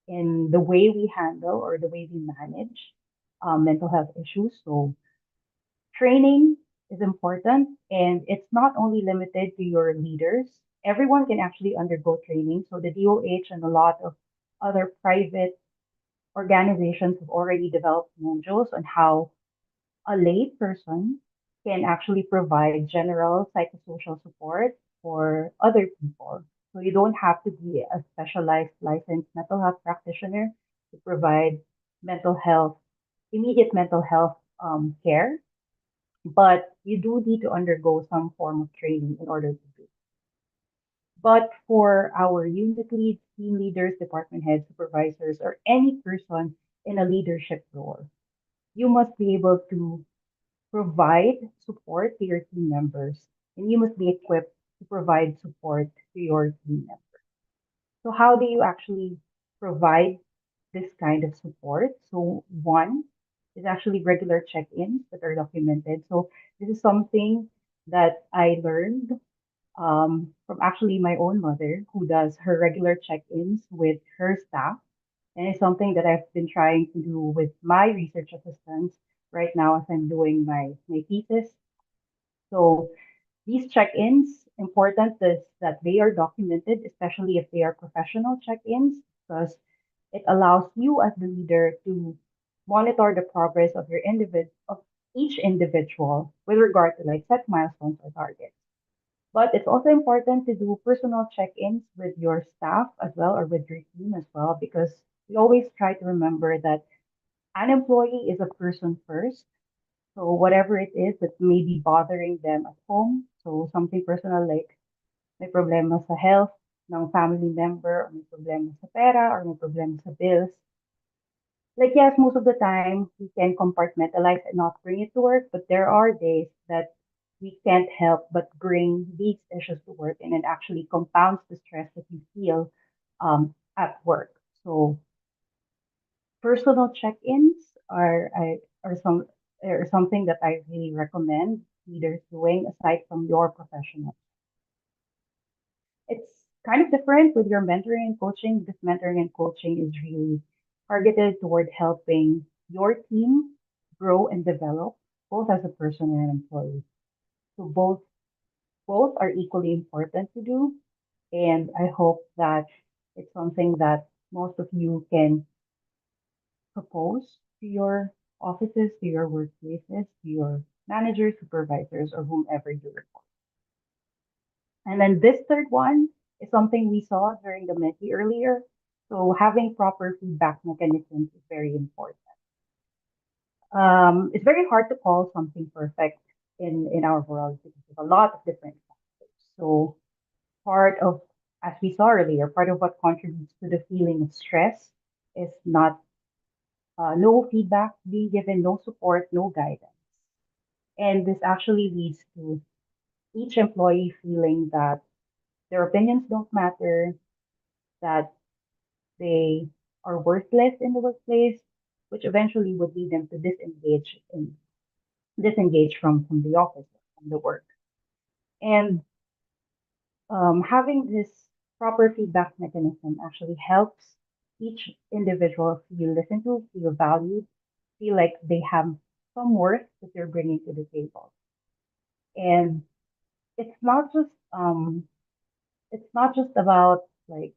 in the way we handle or the way we manage mental health issues. So training is important, and it's not only limited to your leaders. Everyone can actually undergo training. So the DOH and a lot of other private organizations have already developed modules on how a lay person can actually provide general psychosocial support for other people. So you don't have to be a specialized licensed mental health practitioner to provide mental health, immediate mental health care, but you do need to undergo some form of training in order to do. But for our unit leads, team leaders, department heads, supervisors, or any person in a leadership role, you must be able to provide support to your team members, and you must be equipped to provide support to your team members. So, how do you actually provide this kind of support? So, one is actually regular check ins that are documented. So, this is something that I learned from actually my own mother, who does her regular check ins with her staff. And it's something that I've been trying to do with my research assistants right now as I'm doing my thesis. So these check-ins, important is that they are documented, especially if they are professional check-ins, because it allows you as the leader to monitor the progress of each individual with regard to like set milestones or targets. But it's also important to do personal check-ins with your staff as well or with your team as well, because we always try to remember that an employee is a person first. So whatever it is that may be bothering them at home, so something personal like may problema sa health ng family member, or may problema sa pera, or may problema sa bills. Like yes, most of the time we can compartmentalize and not bring it to work, but there are days that we can't help but bring these issues to work, and it actually compounds the stress that you feel at work. So personal check-ins are some are something that I really recommend leaders doing aside from your professional. It's kind of different with your mentoring and coaching because mentoring and coaching is really targeted toward helping your team grow and develop both as a person and an employee. So both are equally important to do, and I hope that it's something that most of you can propose to your offices, to your workplaces, to your managers, supervisors, or whomever you report. And then this third one is something we saw during the Meti earlier. So having proper feedback mechanisms is very important. It's very hard to call something perfect in our world because of a lot of different factors. So part of, as we saw earlier, part of what contributes to the feeling of stress is not no feedback being given, no support, no guidance. And this actually leads to each employee feeling that their opinions don't matter, that they are worthless in the workplace, which eventually would lead them to disengage from the office, from the work. And having this proper feedback mechanism actually helps each individual feel listened to, feel valued, feel like they have some worth that they're bringing to the table. And it's not just um, it's not just about like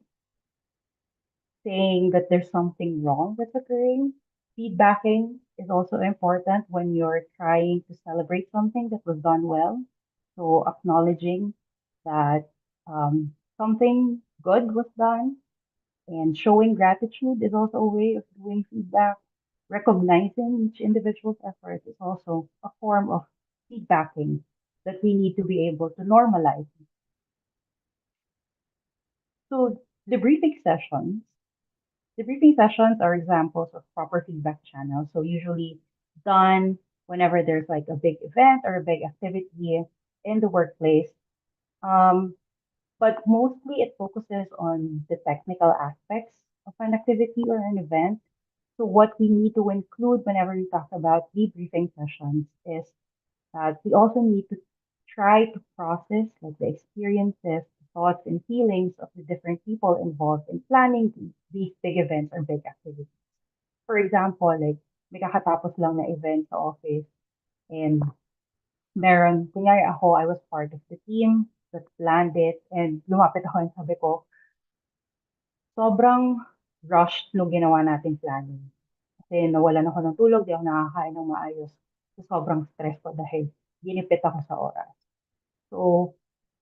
saying that there's something wrong that's occurring. Feedbacking is also important when you're trying to celebrate something that was done well. So acknowledging that something good was done and showing gratitude is also a way of doing feedback. Recognizing each individual's effort is also a form of feedbacking that we need to be able to normalize. So debriefing sessions are examples of proper feedback channels. So usually done whenever there's like a big event or a big activity in the workplace. Um, but mostly it focuses on the technical aspects of an activity or an event. So what we need to include whenever we talk about debriefing sessions is that we also need to try to process like the experiences, thoughts, and feelings of the different people involved in planning these big events or big activities. For example, like may kakatapos lang na event sa office and kunyari ako, I was part of the team that planned it and lumapit ako and sabi ko, sobrang rushed nung ginawa nating planning. Kasi nawalan ako ng tulog, di ako nakakain ng maayos. So, sobrang stress ko dahil ginipit ako sa oras. So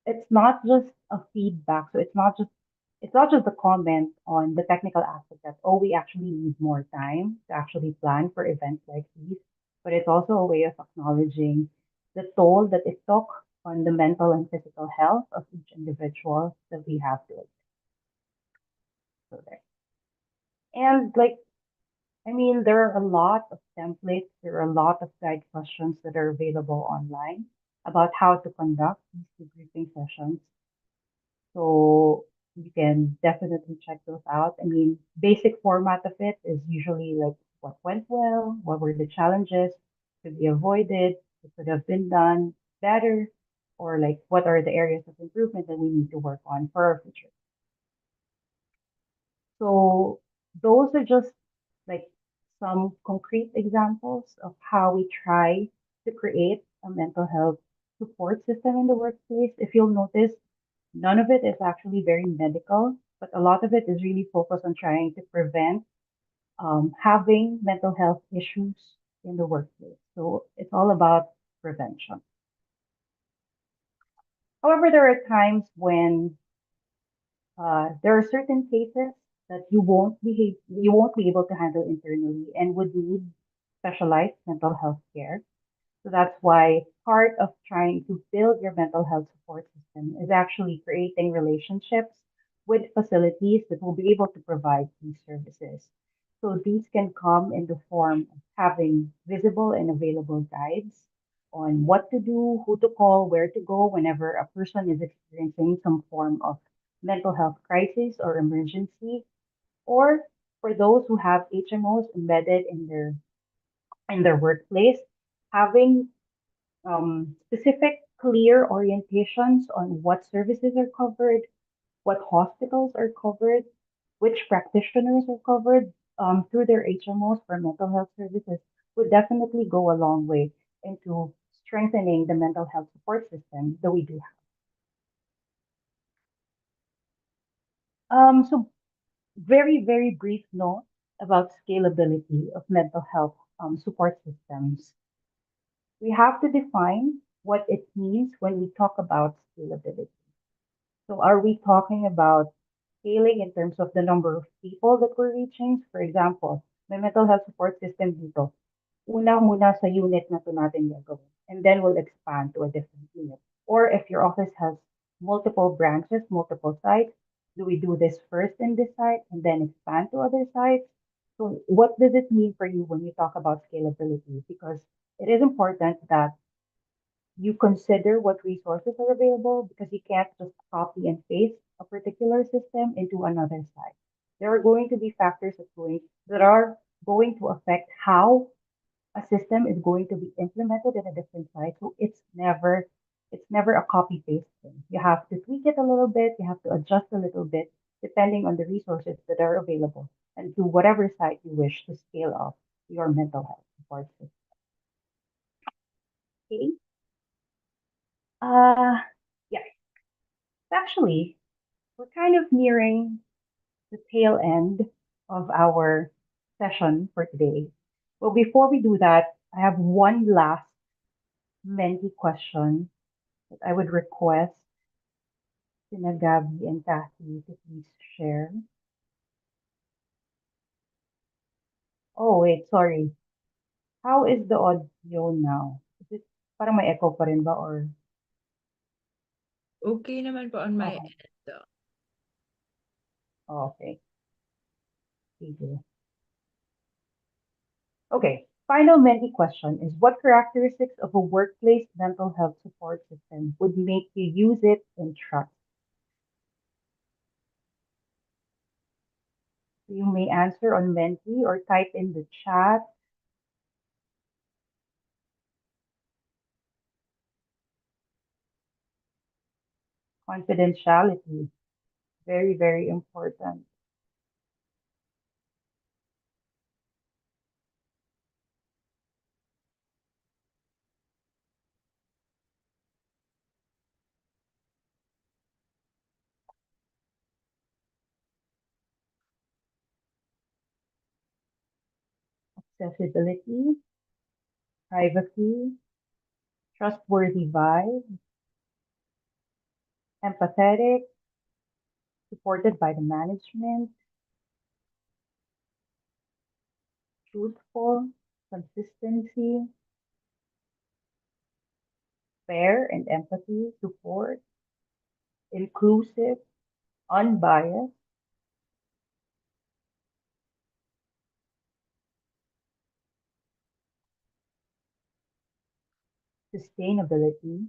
it's not just a feedback. So it's not just a comment on the technical aspect that oh we actually need more time to actually plan for events like these, but it's also a way of acknowledging the toll that it took on the mental and physical health of each individual that we have to so there. And like I mean, there are a lot of templates, there are a lot of guide questions that are available online about how to conduct these debriefing sessions. So you can definitely check those out. I mean, basic format of it is usually like what went well, what were the challenges to be avoided, what could have been done better, or like what are the areas of improvement that we need to work on for our future. So those are just like some concrete examples of how we try to create a mental health support system in the workplace. If you'll notice, none of it is actually very medical, but a lot of it is really focused on trying to prevent having mental health issues in the workplace. So it's all about prevention. However, there are times when there are certain cases that you won't be able to handle internally and would need specialized mental health care. So that's why part of trying to build your mental health support system is actually creating relationships with facilities that will be able to provide these services. So these can come in the form of having visible and available guides on what to do, who to call, where to go whenever a person is experiencing some form of mental health crisis or emergency, or for those who have HMOs embedded in their in their workplace, having specific, clear orientations on what services are covered, what hospitals are covered, which practitioners are covered through their HMOs for mental health services would definitely go a long way into strengthening the mental health support system that we do have. So very, very brief note about scalability of mental health support systems. We have to define what it means when we talk about scalability. So are we talking about scaling in terms of the number of people that we're reaching? For example, may mental health support system dito. Una muna sa unit na to natin gagawin. And then we'll expand to a different unit. Or if your office has multiple branches, multiple sites, do we do this first in this site and then expand to other sites? So what does it mean for you when you talk about scalability? Because it is important that you consider what resources are available because you can't just copy and paste a particular system into another site. There are going to be factors that are going to affect how a system is going to be implemented in a different site. So it's never a copy paste thing. You have to tweak it a little bit, you have to adjust a little bit depending on the resources that are available and to whatever site you wish to scale up your mental health support system. Okay. Uh yeah, actually we're kind of nearing the tail end of our session for today. Well, before we do that, I have one last menti question that I would request Sina Gabby and Kathy to please share. Oh, wait, sorry. How is the audio now? Is it parang may echo pa rin ba or Okay naman po on my okay? end. Oh, okay. Sige. Okay. Final menti question is what characteristics of a workplace mental health support system would make you use it and trust? You may answer on Menti or type in the chat. Confidentiality, very, very important. Accessibility, privacy, trustworthy vibe, empathetic, supported by the management, truthful, consistency, fair and empathy, support, inclusive, unbiased, sustainability,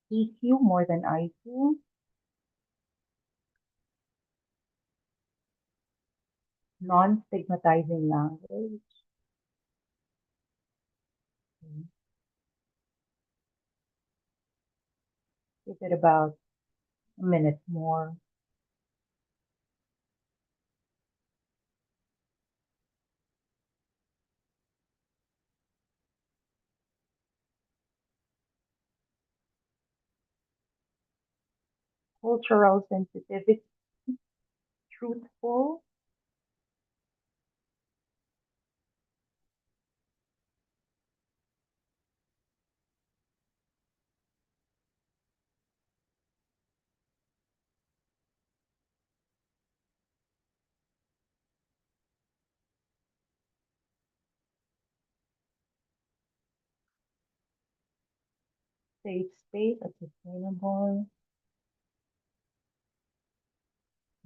EQ more than IQ, non-stigmatizing language. Give it about a minute more. Cultural sensitivity, truthful, safe space, and sustainable,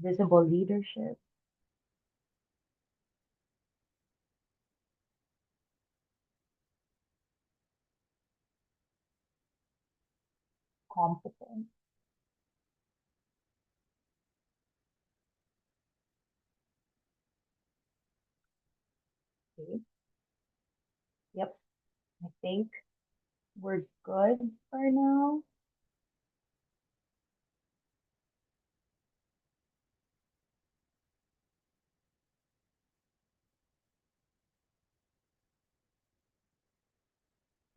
visible leadership, competent, Okay. Yep. I think we're good for now.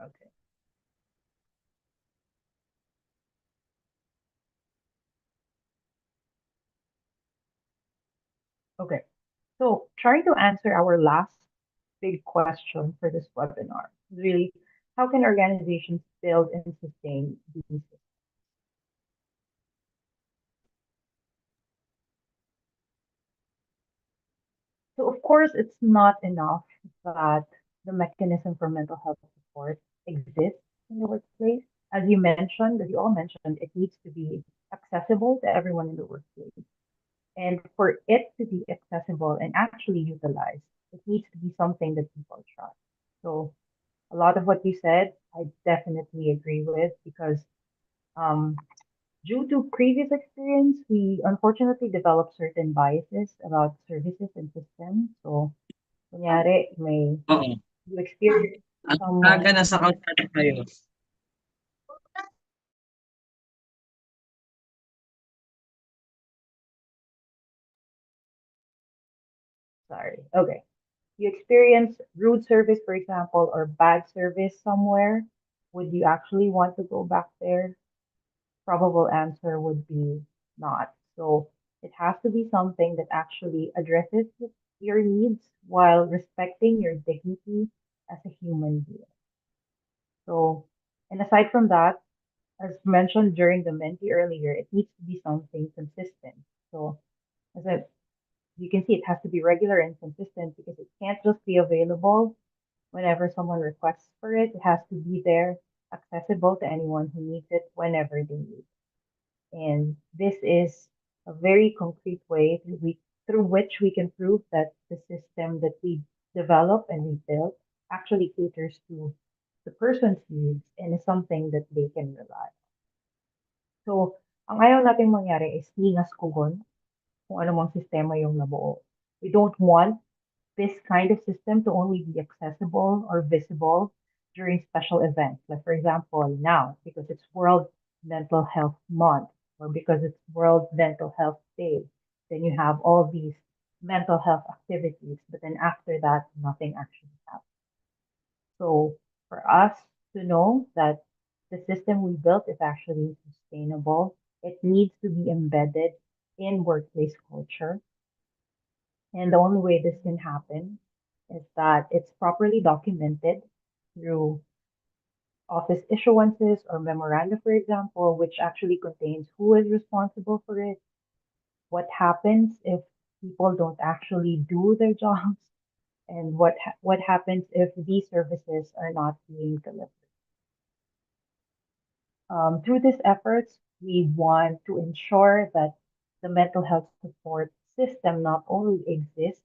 Okay. Okay. So trying to answer our last big question for this webinar is really how can organizations build and sustain these systems? So of course it's not enough that the mechanism for mental health support exists in the workplace. As you mentioned, as you all mentioned, it needs to be accessible to everyone in the workplace. And for it to be accessible and actually utilized, it needs to be something that people trust. So a lot of what you said, I definitely agree with because um, due to previous experience, we unfortunately develop certain biases about services and systems. So, kunyari, Oo. you experience Ang someone, aga nasa kalsada kayo. sorry, okay, you experience rude service, for example, or bad service somewhere, would you actually want to go back there? Probable answer would be not. So it has to be something that actually addresses your needs while respecting your dignity as a human being. So, and aside from that, as mentioned during the Menti earlier, it needs to be something consistent. So, as I, you can see, it has to be regular and consistent because it can't just be available whenever someone requests for it. It has to be there, accessible to anyone who needs it whenever they need. And this is a very concrete way through which we can prove that the system that we develop and we build actually caters to the person's needs and is something that they can rely on. So, ang ayaw nating mangyari is lingas kugon kung ano mang sistema yung nabuo. We don't want this kind of system to only be accessible or visible during special events. Like, for example, now, because it's World Mental Health Month or because it's World Mental Health Day, then you have all these mental health activities, but then after that, nothing actually happens. So, for us to know that the system we built is actually sustainable, it needs to be embedded in workplace culture, and the only way this can happen is that it's properly documented through office issuances or memoranda, for example, which actually contains who is responsible for it, what happens if people don't actually do their jobs, and what happens if these services are not being delivered. Through these efforts, we want to ensure that the mental health support system not only exists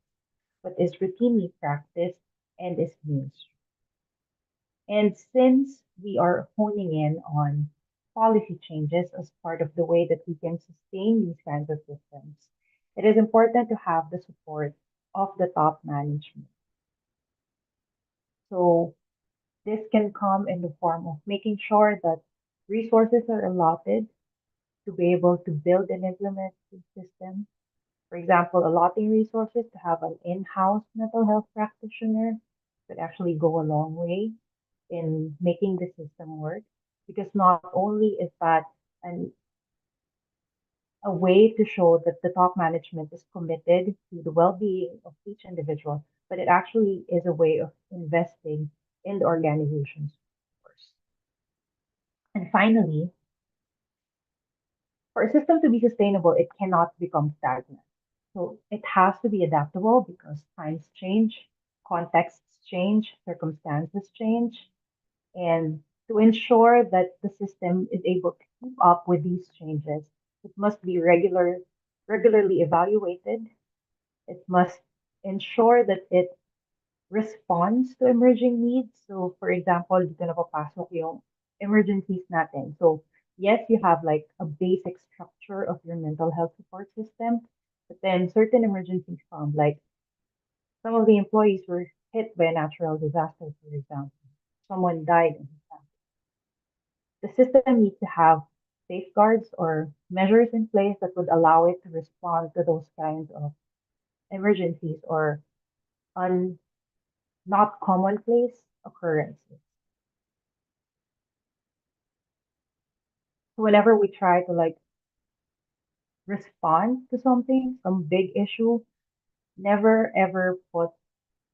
but is routinely practiced and is mainstream. And since we are honing in on policy changes as part of the way that we can sustain these kinds of systems, it is important to have the support of the top management. So this can come in the form of making sure that resources are allotted to be able to build and implement the system. For example, allotting resources to have an in-house mental health practitioner could actually go a long way in making the system work because not only is that an, a way to show that the top management is committed to the well-being of each individual, but it actually is a way of investing in the organization's workforce. And finally, for a system to be sustainable, it cannot become stagnant. So it has to be adaptable because times change, contexts change, circumstances change. And to ensure that the system is able to keep up with these changes, it must be regularly evaluated. It must ensure that it responds to emerging needs. So, for example, dito na papasok yung emergencies natin. So, yes, you have like a basic structure of your mental health support system, but then certain emergencies come, like some of the employees were hit by a natural disaster, for example, someone died in his family, the system needs to have safeguards or measures in place that would allow it to respond to those kinds of emergencies or not commonplace occurrences. So whenever we try to like respond to something, some big issue, never ever put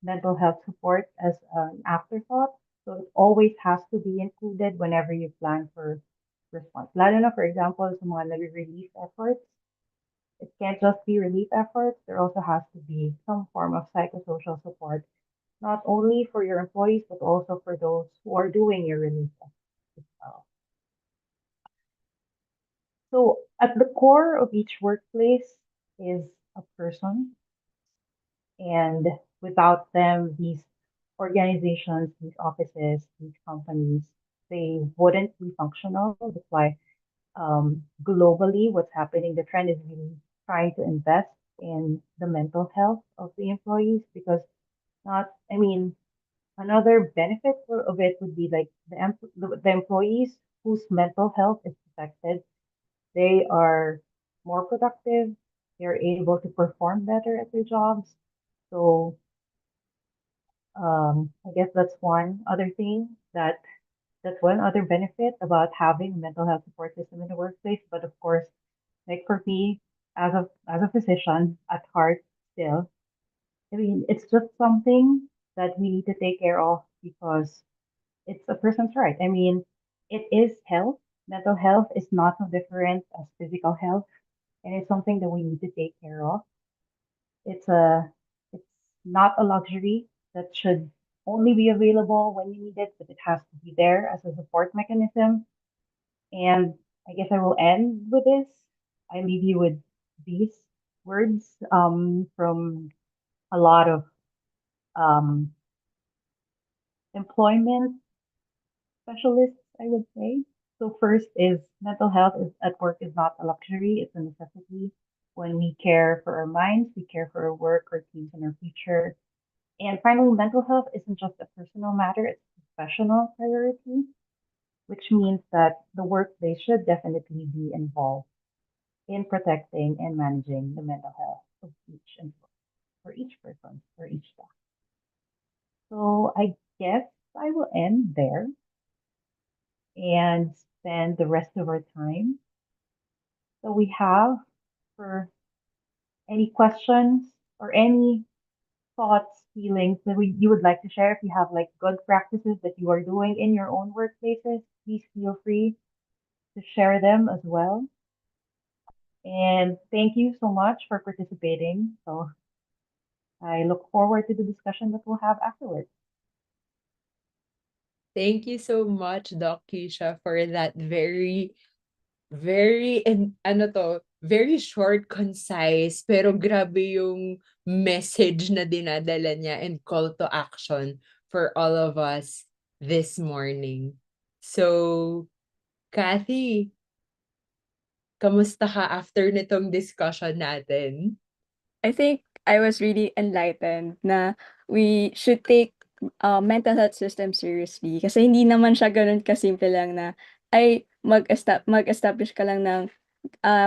mental health support as an afterthought. So it always has to be included whenever you plan for response. Lalo na, for example, sa mga relief efforts, it can't just be relief efforts. There also has to be some form of psychosocial support, not only for your employees, but also for those who are doing your relief efforts as well. So at the core of each workplace is a person, and without them, these organizations, these offices, these companies, they wouldn't be functional. That's why globally, what's happening, the trend is really trying to invest in the mental health of the employees because I mean, another benefit of it would be like the employees whose mental health is protected, they are more productive, they're able to perform better at their jobs. So I guess that's one other benefit about having a mental health support system in the workplace. But of course, like for me, as a physician at heart, still, I mean, it's just something that we need to take care of because it's a person's right. I mean, it is health. Mental health is not so different as physical health, and it's something that we need to take care of. It's a it's not a luxury that should only be available when you need it, but it has to be there as a support mechanism. And I guess I will end with this. I leave you with these words from a lot of um, employment specialists, I would say. So first is mental health is at work is not a luxury, it's a necessity. When we care for our minds, we care for our work, our teams, and our future. And finally, mental health isn't just a personal matter, it's a professional priority, which means that the workplace should definitely be involved in protecting and managing the mental health of each employee, for each person, for each staff. So I guess I will end there and spend the rest of our time. So we have for any questions or any thoughts, feelings that you would like to share. If you have like good practices that you are doing in your own workplaces, please feel free to share them as well. And thank you so much for participating. So I look forward to the discussion that we'll have afterwards. Thank you so much, Doc Keisha, for that very short, concise, pero grabe yung message na dinadala niya and call to action for all of us this morning. So, Kathy, kamusta ka after nitong discussion natin? I think I was really enlightened na we should take mental health system seriously kasi hindi naman siya ganun kasimple lang na ay mag-establish ka lang ng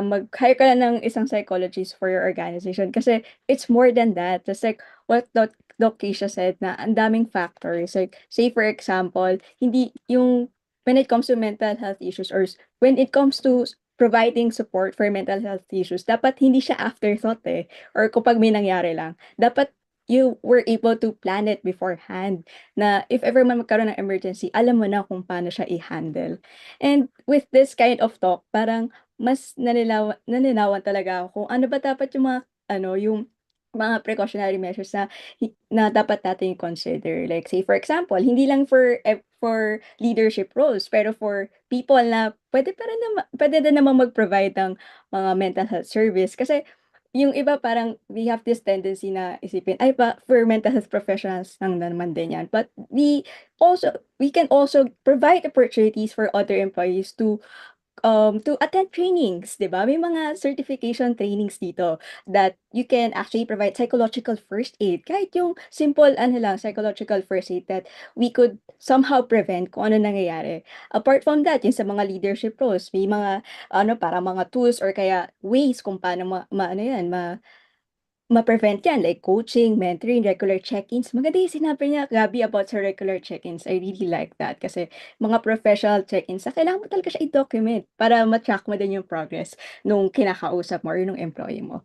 mag-hire ka lang ng isang psychologist for your organization kasi it's more than that. Just like what Doc Keisha said na ang daming factors. Like, say for example, hindi yung when it comes to mental health issues or when it comes to providing support for mental health issues, dapat hindi siya afterthought eh. Or kapag may nangyari lang, dapat you were able to plan it beforehand na if ever man magkaroon ng emergency, alam mo na kung paano siya i-handle. And with this kind of talk, parang mas naninawan talaga ako kung ano ba dapat yung mga yung mga precautionary measures na dapat natin consider. Like say for example, hindi lang for leadership roles, pero for people na pwede din naman mag-provide ng mga mental health service kasi yung iba parang we have this tendency na isipin ay for mental health professionals lang naman din yan, but we can also provide opportunities for other employees to to attend trainings, 'di ba? May mga certification trainings dito that you can actually provide psychological first aid. Kahit yung simple ano lang, psychological first aid that we could somehow prevent kung ano nangyayari. Apart from that, yung sa mga leadership roles, may mga ano, para mga tools or kaya ways kung paano ano yan, ma-prevent yan, like coaching, mentoring, regular check-ins. Maganda yung sinabi niya, Gabi, about sa regular check-ins. I really like that kasi mga professional check-ins na kailangan mo talaga siya i-document para ma-track mo din yung progress nung kinakausap mo or nung employee mo.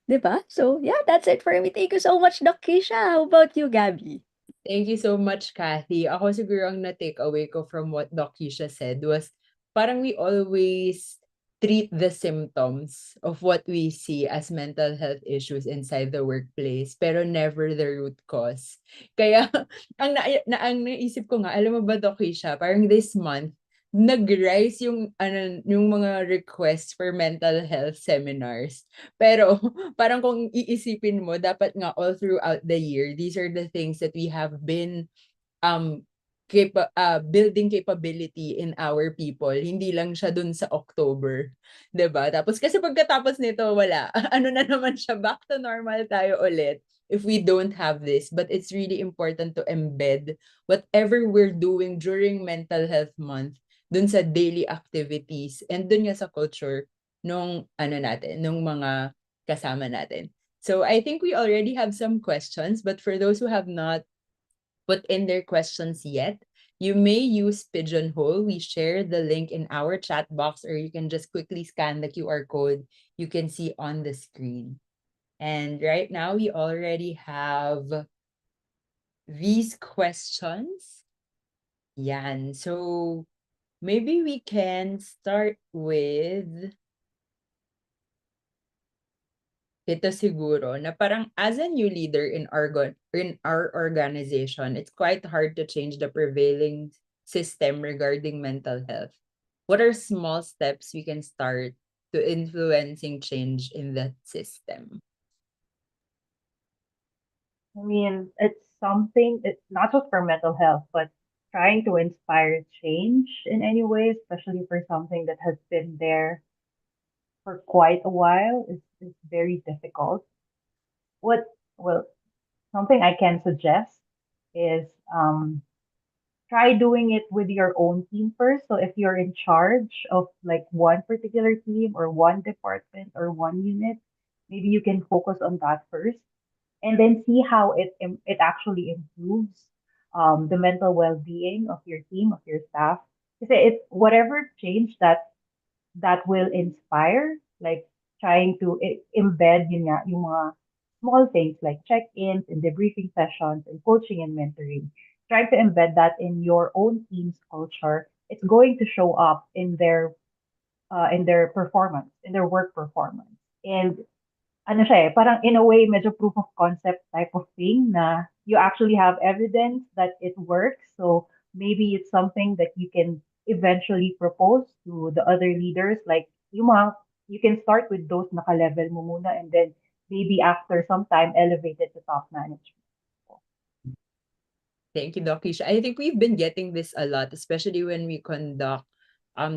'Di ba? So, yeah, that's it for me. Thank you so much, Doc Keisha. How about you, Gabby? Thank you so much, Kathy. Ako siguro ang na-take away ko from what Doc Keisha said was parang we always treat the symptoms of what we see as mental health issues inside the workplace, pero never the root cause. Kaya ang naisip ko nga, alam mo ba, Doc Keisha, parang this month, nag-rise yung mga requests for mental health seminars. Pero parang kung iisipin mo, dapat nga all throughout the year, these are the things that we have been um building capability in our people. Hindi lang siya dun sa October, 'di ba? Tapos kasi pagkatapos nito wala. Ano na naman siya, back to normal tayo ulit if we don't have this. But it's really important to embed whatever we're doing during Mental Health Month dun sa daily activities and dun nga sa culture nung nung mga kasama natin. So I think we already have some questions, but for those who have not put in their questions yet, you may use Pigeonhole. We share the link in our chat box, or you can just quickly scan the QR code you can see on the screen. And right now, we already have these questions. Yan. So maybe we can start with ito siguro na parang as a new leader in our organization, it's quite hard to change the prevailing system regarding mental health. What are small steps we can start to influencing change in that system? I mean, it's something, it's not just for mental health, but trying to inspire change in any way, especially for something that has been there for quite a while, is very difficult. What, well, something I can suggest is try doing it with your own team first. So if you're in charge of like one particular team or one department or one unit, maybe you can focus on that first and then see how it actually improves the mental well-being of your team, of your staff. Kasi it's whatever change that will inspire, like trying to embed yun nga, yung mga small things like check-ins and debriefing sessions and coaching and mentoring. Trying to embed that in your own team's culture, it's going to show up in their performance, in their work performance. And ano siya parang in a way, medyo proof of concept type of thing na you actually have evidence that it works. So maybe it's something that you can eventually propose to the other leaders. Like, you can start with those naka-level mo muna and then maybe after some time elevate it to top management. Thank you, Doc Keisha. I think we've been getting this a lot, especially when we conduct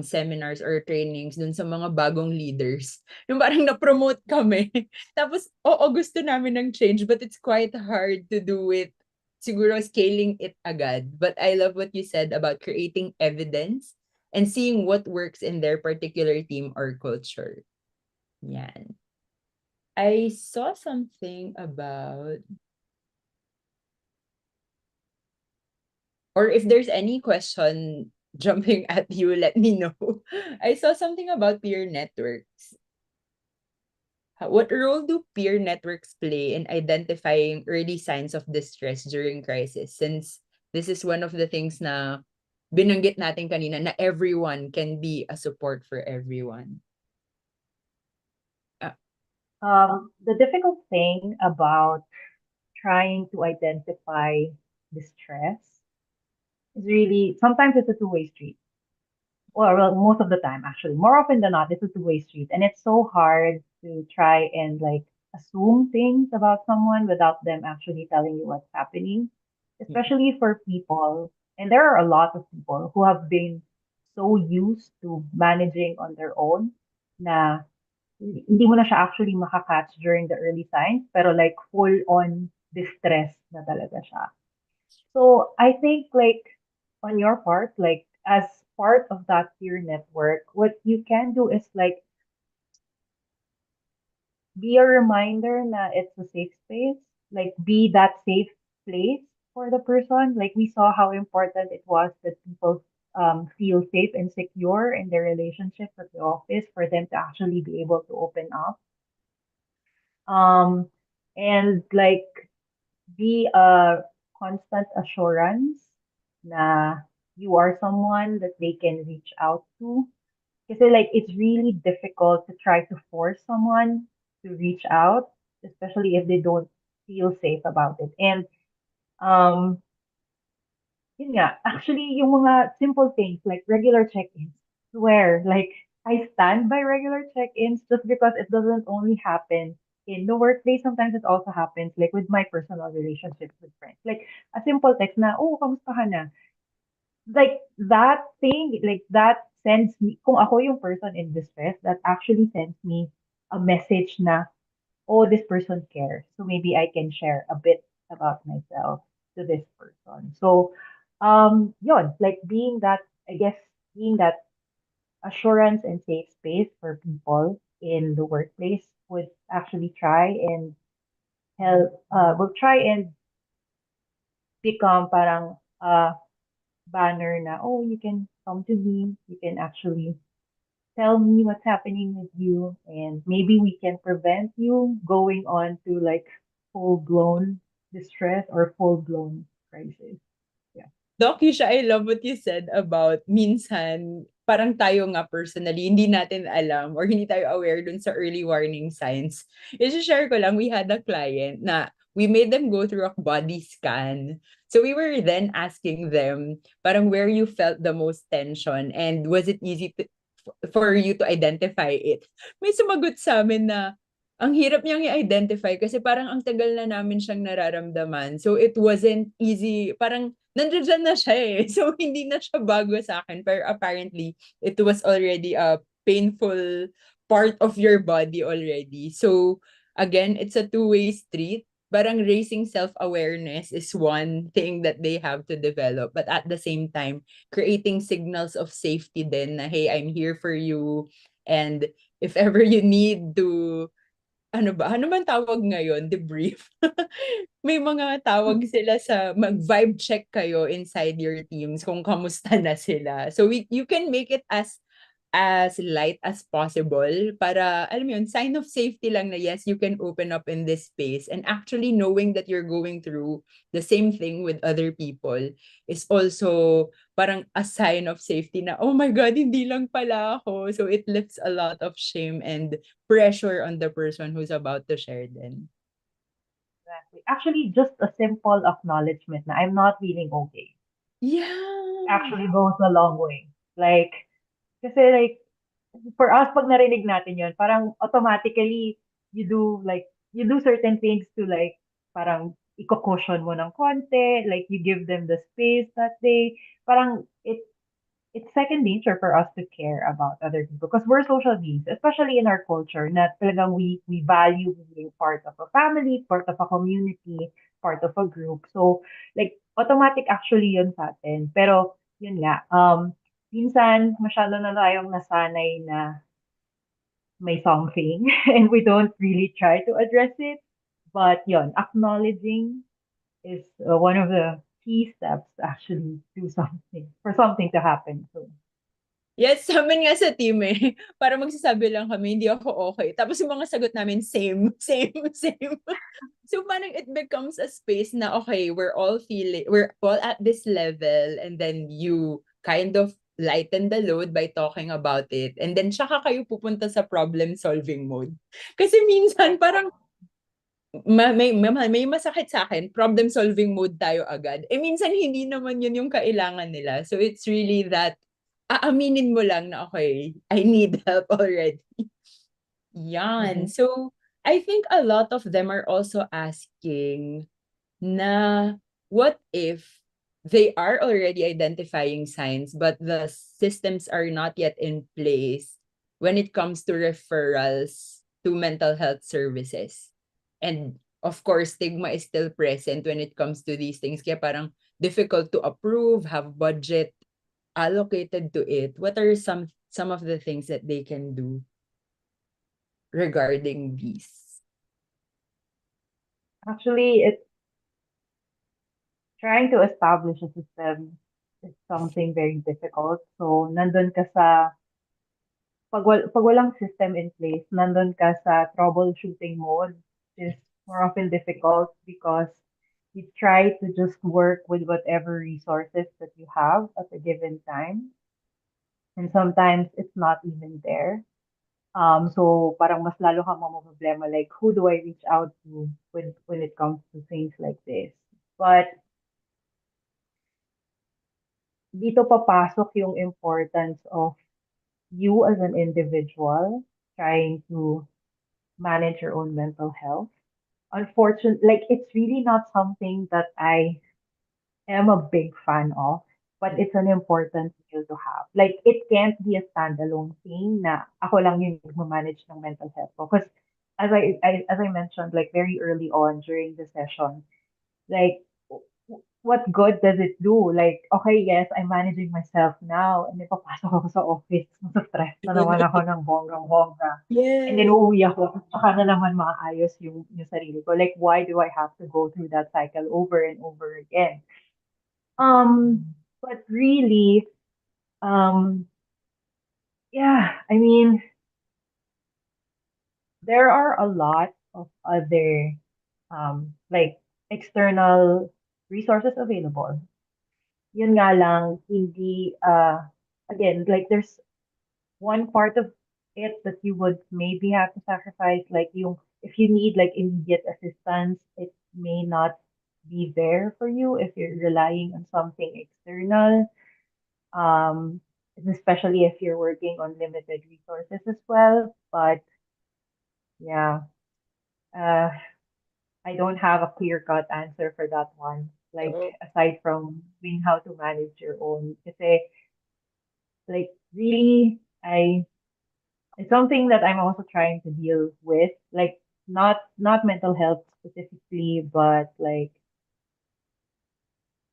seminars or trainings dun sa mga bagong leaders. Yung parang na-promote kami. Tapos, oo, gusto namin ng change, but it's quite hard to do it. Siguro scaling it agad. But I love what you said about creating evidence and seeing what works in their particular team or culture. Yan. I saw something about, or if there's any question jumping at you, let me know. I saw something about peer networks. What role do peer networks play in identifying early signs of distress during crisis? Since this is one of the things na binanggit natin kanina na everyone can be a support for everyone. The difficult thing about trying to identify distress is really sometimes it's a two-way street. Well, most of the time, actually, more often than not, it's a two-way street, and it's so hard to try and like assume things about someone without them actually telling you what's happening, especially for people. And there are a lot of people who have been so used to managing on their own na hindi mo na siya actually makakatch during the early signs, pero like full on distress na talaga siya. So I think like on your part, like as part of that peer network, what you can do is like be a reminder that it's a safe space, like be that safe place for the person. Like we saw how important it was that people feel safe and secure in their relationship with the office for them to actually be able to open up. Um, and like be a constant assurance na you are someone that they can reach out to. Because like it's really difficult to try to force someone to reach out, especially if they don't feel safe about it. And um, yun nga, actually yung mga simple things like regular check-ins, swear, like I stand by regular check-ins just because it doesn't only happen in the workplace. Sometimes it also happens like with my personal relationships with friends. Like a simple text na, oh, kamusta ka na? Like that thing, like that sends me, kung ako yung person in distress, that actually sends me a message na, oh, this person cares. So maybe I can share a bit about myself to this person. So, yun, like being that, I guess, being that assurance and safe space for people in the workplace would actually try and help, will try and become parang banner na, oh, you can come to me, you can actually tell me what's happening with you, and maybe we can prevent you going on to like full blown distress or full blown crisis. Yeah. Doc Isha, I love what you said about minsan, parang tayo nga personally, hindi natin alam or hindi tayo aware dun sa early warning signs. I-share ko lang, we had a client na we made them go through a body scan. So we were then asking them parang where you felt the most tension and was it easy for you to identify it. May sumagot sa amin na ang hirap niyang i-identify kasi parang ang tagal na namin siyang nararamdaman. So it wasn't easy. Parang nandiyan na siya eh. So hindi na siya bago sa akin. Pero apparently, it was already a painful part of your body already. So again, it's a two-way street. Parang raising self-awareness is one thing that they have to develop. But at the same time, creating signals of safety din na, hey, I'm here for you. And if ever you need to ano ba? Ano man tawag ngayon? Debrief? May mga tawag sila sa mag-vibe check kayo inside your teams kung kamusta na sila. So you can make it as light as possible para, alam mo yun, sign of safety lang na yes, you can open up in this space. And actually knowing that you're going through the same thing with other people is also parang a sign of safety na, oh my God, hindi lang pala ako. So it lifts a lot of shame and pressure on the person who's about to share then. Exactly. Actually, just a simple acknowledgement na I'm not feeling okay Yeah. actually goes a long way. Like, kasi like, for us, pag narinig natin yun, parang automatically, you do certain things to like, parang i-cushion mo ng konti, like you give them the space that they, parang it's second nature for us to care about other people because we're social beings, especially in our culture, na talagang we value being part of a family, part of a community, part of a group. So, like, automatic actually yun sa atin. Pero, yun nga, minsan, masyado na tayong nasanay na may something and we don't really try to address it. But yun, acknowledging is one of the key steps to actually do something, for something to happen. So, Yes, sa amin nga sa team eh. Para magsasabi lang kami, hindi ako okay. Tapos yung mga sagot namin, same, same, same. So parang it becomes a space na, okay, we're all at this level and then you kind of lighten the load by talking about it. And then tsaka kayo pupunta sa problem-solving mode. Kasi minsan parang may masakit sa akin, problem-solving mode tayo agad. Eh minsan hindi naman yun yung kailangan nila. So it's really that aaminin mo lang na, okay, I need help already. Yan. mhm. So, I think a lot of them are also asking na what if they are already identifying signs, but the systems are not yet in place when it comes to referrals to mental health services. And of course, stigma is still present when it comes to these things. Kaya parang difficult to approve, have budget allocated to it. What are some of the things that they can do regarding these? Actually, it's trying to establish a system is something very difficult. So, nandun ka sa, pag walang system in place, nandun ka sa troubleshooting mode, which is more often difficult because you try to just work with whatever resources that you have at a given time. And sometimes it's not even there. So parang mas lalo kang problema like who do I reach out to when it comes to things like this. But dito papasok yung importance of you as an individual trying to manage your own mental health. Unfortunately, like it's really not something that I am a big fan of, but it's an important skill to have. Like, it can't be a standalone thing na ako lang yung manage ng mental health ko. Because as I mentioned, like very early on during the session, like what good does it do? Like, okay, yes, I'm managing myself now, and then papasok ako sa office, stress na naman ako ng bonggang-bongga. And then Yes. uuwi ako, tsaka na naman maayos yung sarili ko. Like, why do I have to go through that cycle over and over again? But really, um, yeah, I mean, there are a lot of other, like external resources available. Yun nga lang, hindi, again, like there's one part of it that you would maybe have to sacrifice, like if you need like immediate assistance, it may not be there for you if you're relying on something external. um, especially if you're working on limited resources as well. But yeah, uh, I don't have a clear cut answer for that one. Like Oh. aside from being how to manage your own, kasi like really, it's something that I'm also trying to deal with. Like not mental health specifically, but like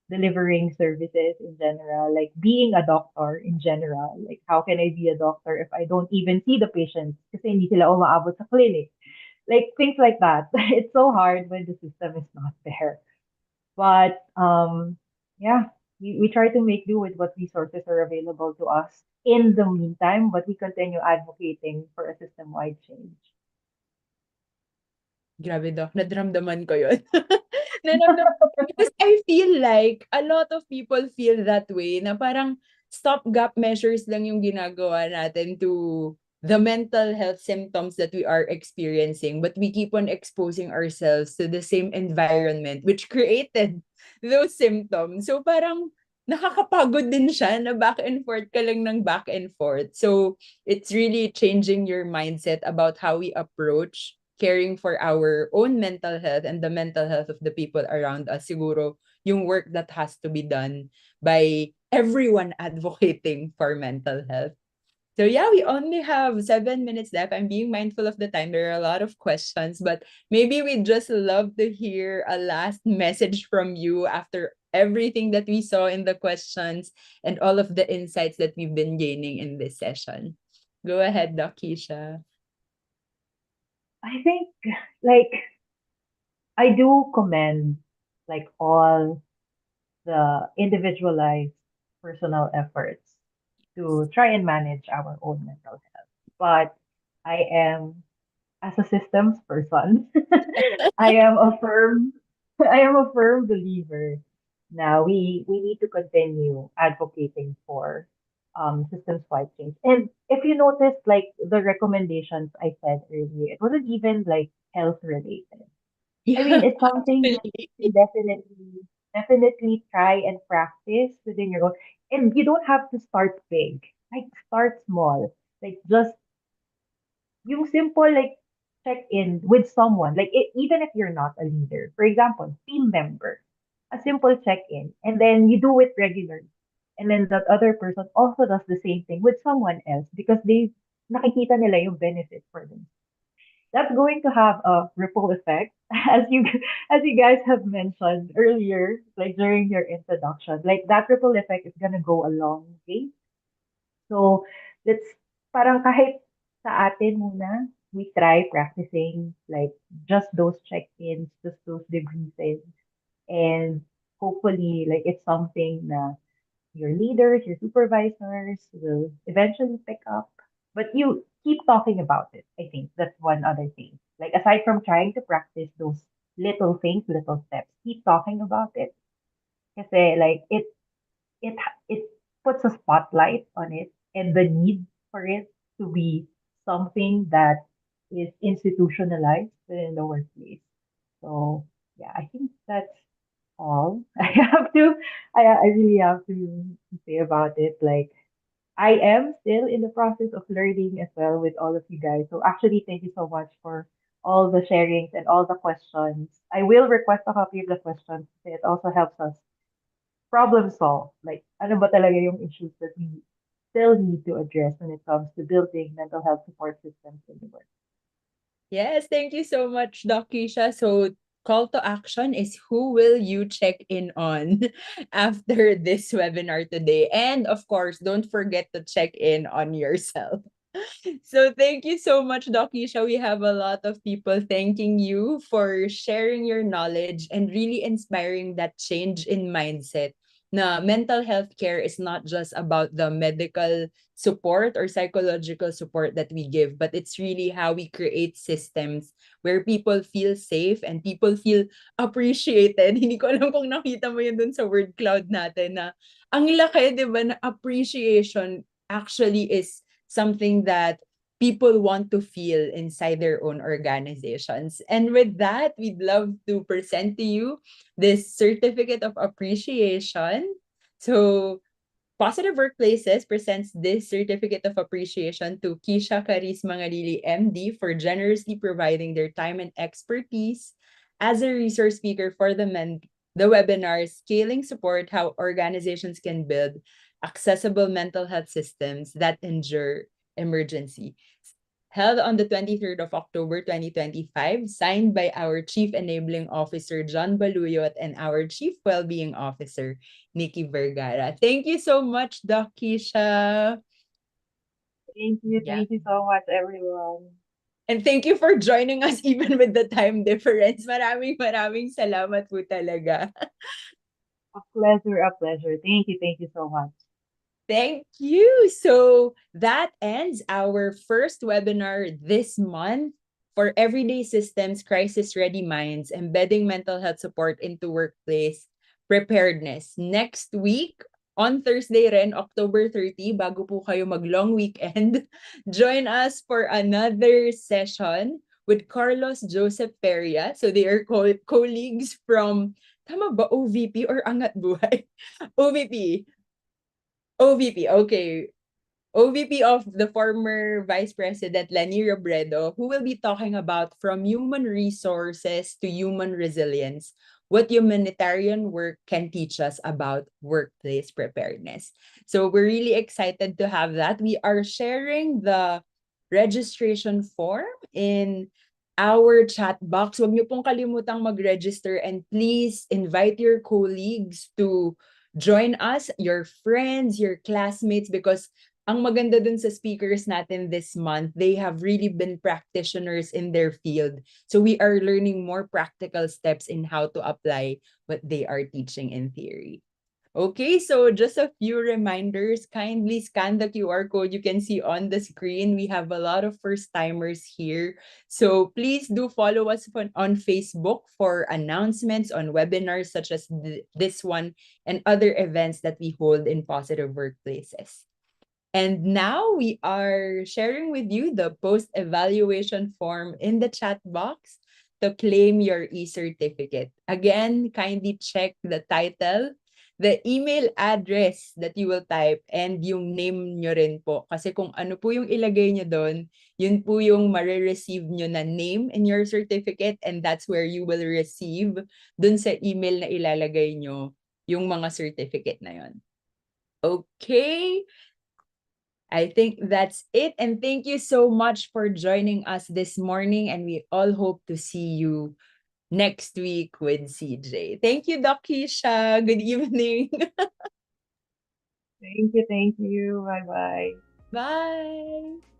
delivering services in general, like being a doctor in general. Like, how can I be a doctor if I don't even see the patients kasi hindi sila umaabot sa clinic? Like, things like that. It's so hard when the system is not there. But, yeah, we try to make do with what resources are available to us in the meantime, but we continue advocating for a system-wide change. Grabe, Doc. Naramdaman ko yun. Naramdaman ko because I feel like a lot of people feel that way na parang stopgap measures lang yung ginagawa natin to the mental health symptoms that we are experiencing, but we keep on exposing ourselves to the same environment which created those symptoms. So parang nakakapagod din siya na back and forth ka lang ng back and forth. So it's really changing your mindset about how we approach caring for our own mental health and the mental health of the people around us. Siguro yung work that has to be done by everyone advocating for mental health. So yeah, we only have 7 minutes left. I'm being mindful of the time. There are a lot of questions, but maybe we'd just love to hear a last message from you after everything that we saw in the questions and all of the insights that we've been gaining in this session. Go ahead, Doc Keisha. I think, like, I do commend, like, all the individualized personal efforts to try and manage our own mental health. But I am, as a systems person, I am a firm, I am a firm believer. Now we need to continue advocating for systems-wide change. And if you notice, like the recommendations I said earlier, it wasn't even like health related. I mean, Yeah, it's something that actually. you can definitely try and practice within your own. And you don't have to start big. Like start small. Like just yung simple like check in with someone. Like even if you're not a leader, for example, team member. a simple check-in, and then you do it regularly. And then that other person also does the same thing with someone else because they nakikita nila yung benefit for them. That's going to have a ripple effect, as you guys have mentioned earlier, like during your introduction. Like that ripple effect is gonna go a long way. So let's parang kahit sa atin muna, we try practicing like just those check-ins, just those debriefings, and hopefully like it's something na your leaders, your supervisors will eventually pick up. But you keep talking about it. I think that's one other thing. Like aside from trying to practice those little things, little steps, keep talking about it. Kasi like it it puts a spotlight on it and the need for it to be something that is institutionalized within the workplace. So yeah, I think that's all I have to I really have to say about it. Like I am still in the process of learning as well with all of you guys. So actually thank you so much for all the sharings and all the questions. I will request a copy of the questions. It also helps us problem solve. Like ano ba talaga yung issues that we still need to address when it comes to building mental health support systems in the work. Yes, thank you so much, Doc Keisha. So, call to action is who will you check in on after this webinar today? And of course, don't forget to check in on yourself. So, thank you so much, Doc Keisha. We have a lot of people thanking you for sharing your knowledge and really inspiring that change in mindset. Na mental health care is not just about the medical support or psychological support that we give, but it's really how we create systems where people feel safe and people feel appreciated. Hindi ko alam kung nakita mo yun dun sa word cloud natin na ang laki, di ba, na appreciation actually is something that people want to feel inside their own organizations. And with that, we'd love to present to you this certificate of appreciation. So, Positive Workplaces presents this certificate of appreciation to Kisha Caris Mangalili, MD, for generously providing their time and expertise as a resource speaker for the webinar Scaling Support: How Organizations Can Build Accessible Mental Health Systems That Endure Emergency, held on the 23rd of October 2025, signed by our Chief Enabling Officer, John Baluyot, and our Chief Wellbeing Officer, Nikki Vergara. Thank you so much, Doc Keisha. Yeah. Thank you so much, everyone. And thank you for joining us even with the time difference. Maraming salamat po talaga. A pleasure, a pleasure. Thank you so much. Thank you. So that ends our first webinar this month for Everyday Systems, Crisis Ready Minds, Embedding Mental Health Support into Workplace Preparedness. Next week, on Thursday rin, October 30, bago po kayo mag-long weekend, join us for another session with Carlos Joseph Peria. So they are colleagues from, tama ba, OVP or Angat Buhay? OVP. OVP, okay. OVP of the former Vice President Leni Robredo, who will be talking about from human resources to human resilience, what humanitarian work can teach us about workplace preparedness. So we're really excited to have that. We are sharing the registration form in our chat box. Huwag niyo pong kalimutang mag-register and please invite your colleagues to join us, your friends, your classmates, because ang maganda dun sa speakers natin this month, they have really been practitioners in their field. So we are learning more practical steps in how to apply what they are teaching in theory. Okay, so just a few reminders. Kindly scan the QR code you can see on the screen. We have a lot of first-timers here. So please do follow us on Facebook for announcements on webinars such as this one and other events that we hold in Positive Workplaces. And now we are sharing with you the post-evaluation form in the chat box to claim your e-certificate. Again, kindly check the title the email address that you will type and yung name nyo rin po. Kasi kung ano po yung ilagay nyo doon, yun po yung marireceive nyo na name in your certificate, and that's where you will receive dun sa email na ilalagay nyo yung mga certificate na yun. Okay, I think that's it. And thank you so much for joining us this morning. And we all hope to see you next week with CJ. Thank you, Doc Keisha. Good evening. Thank you. Bye-bye. Bye.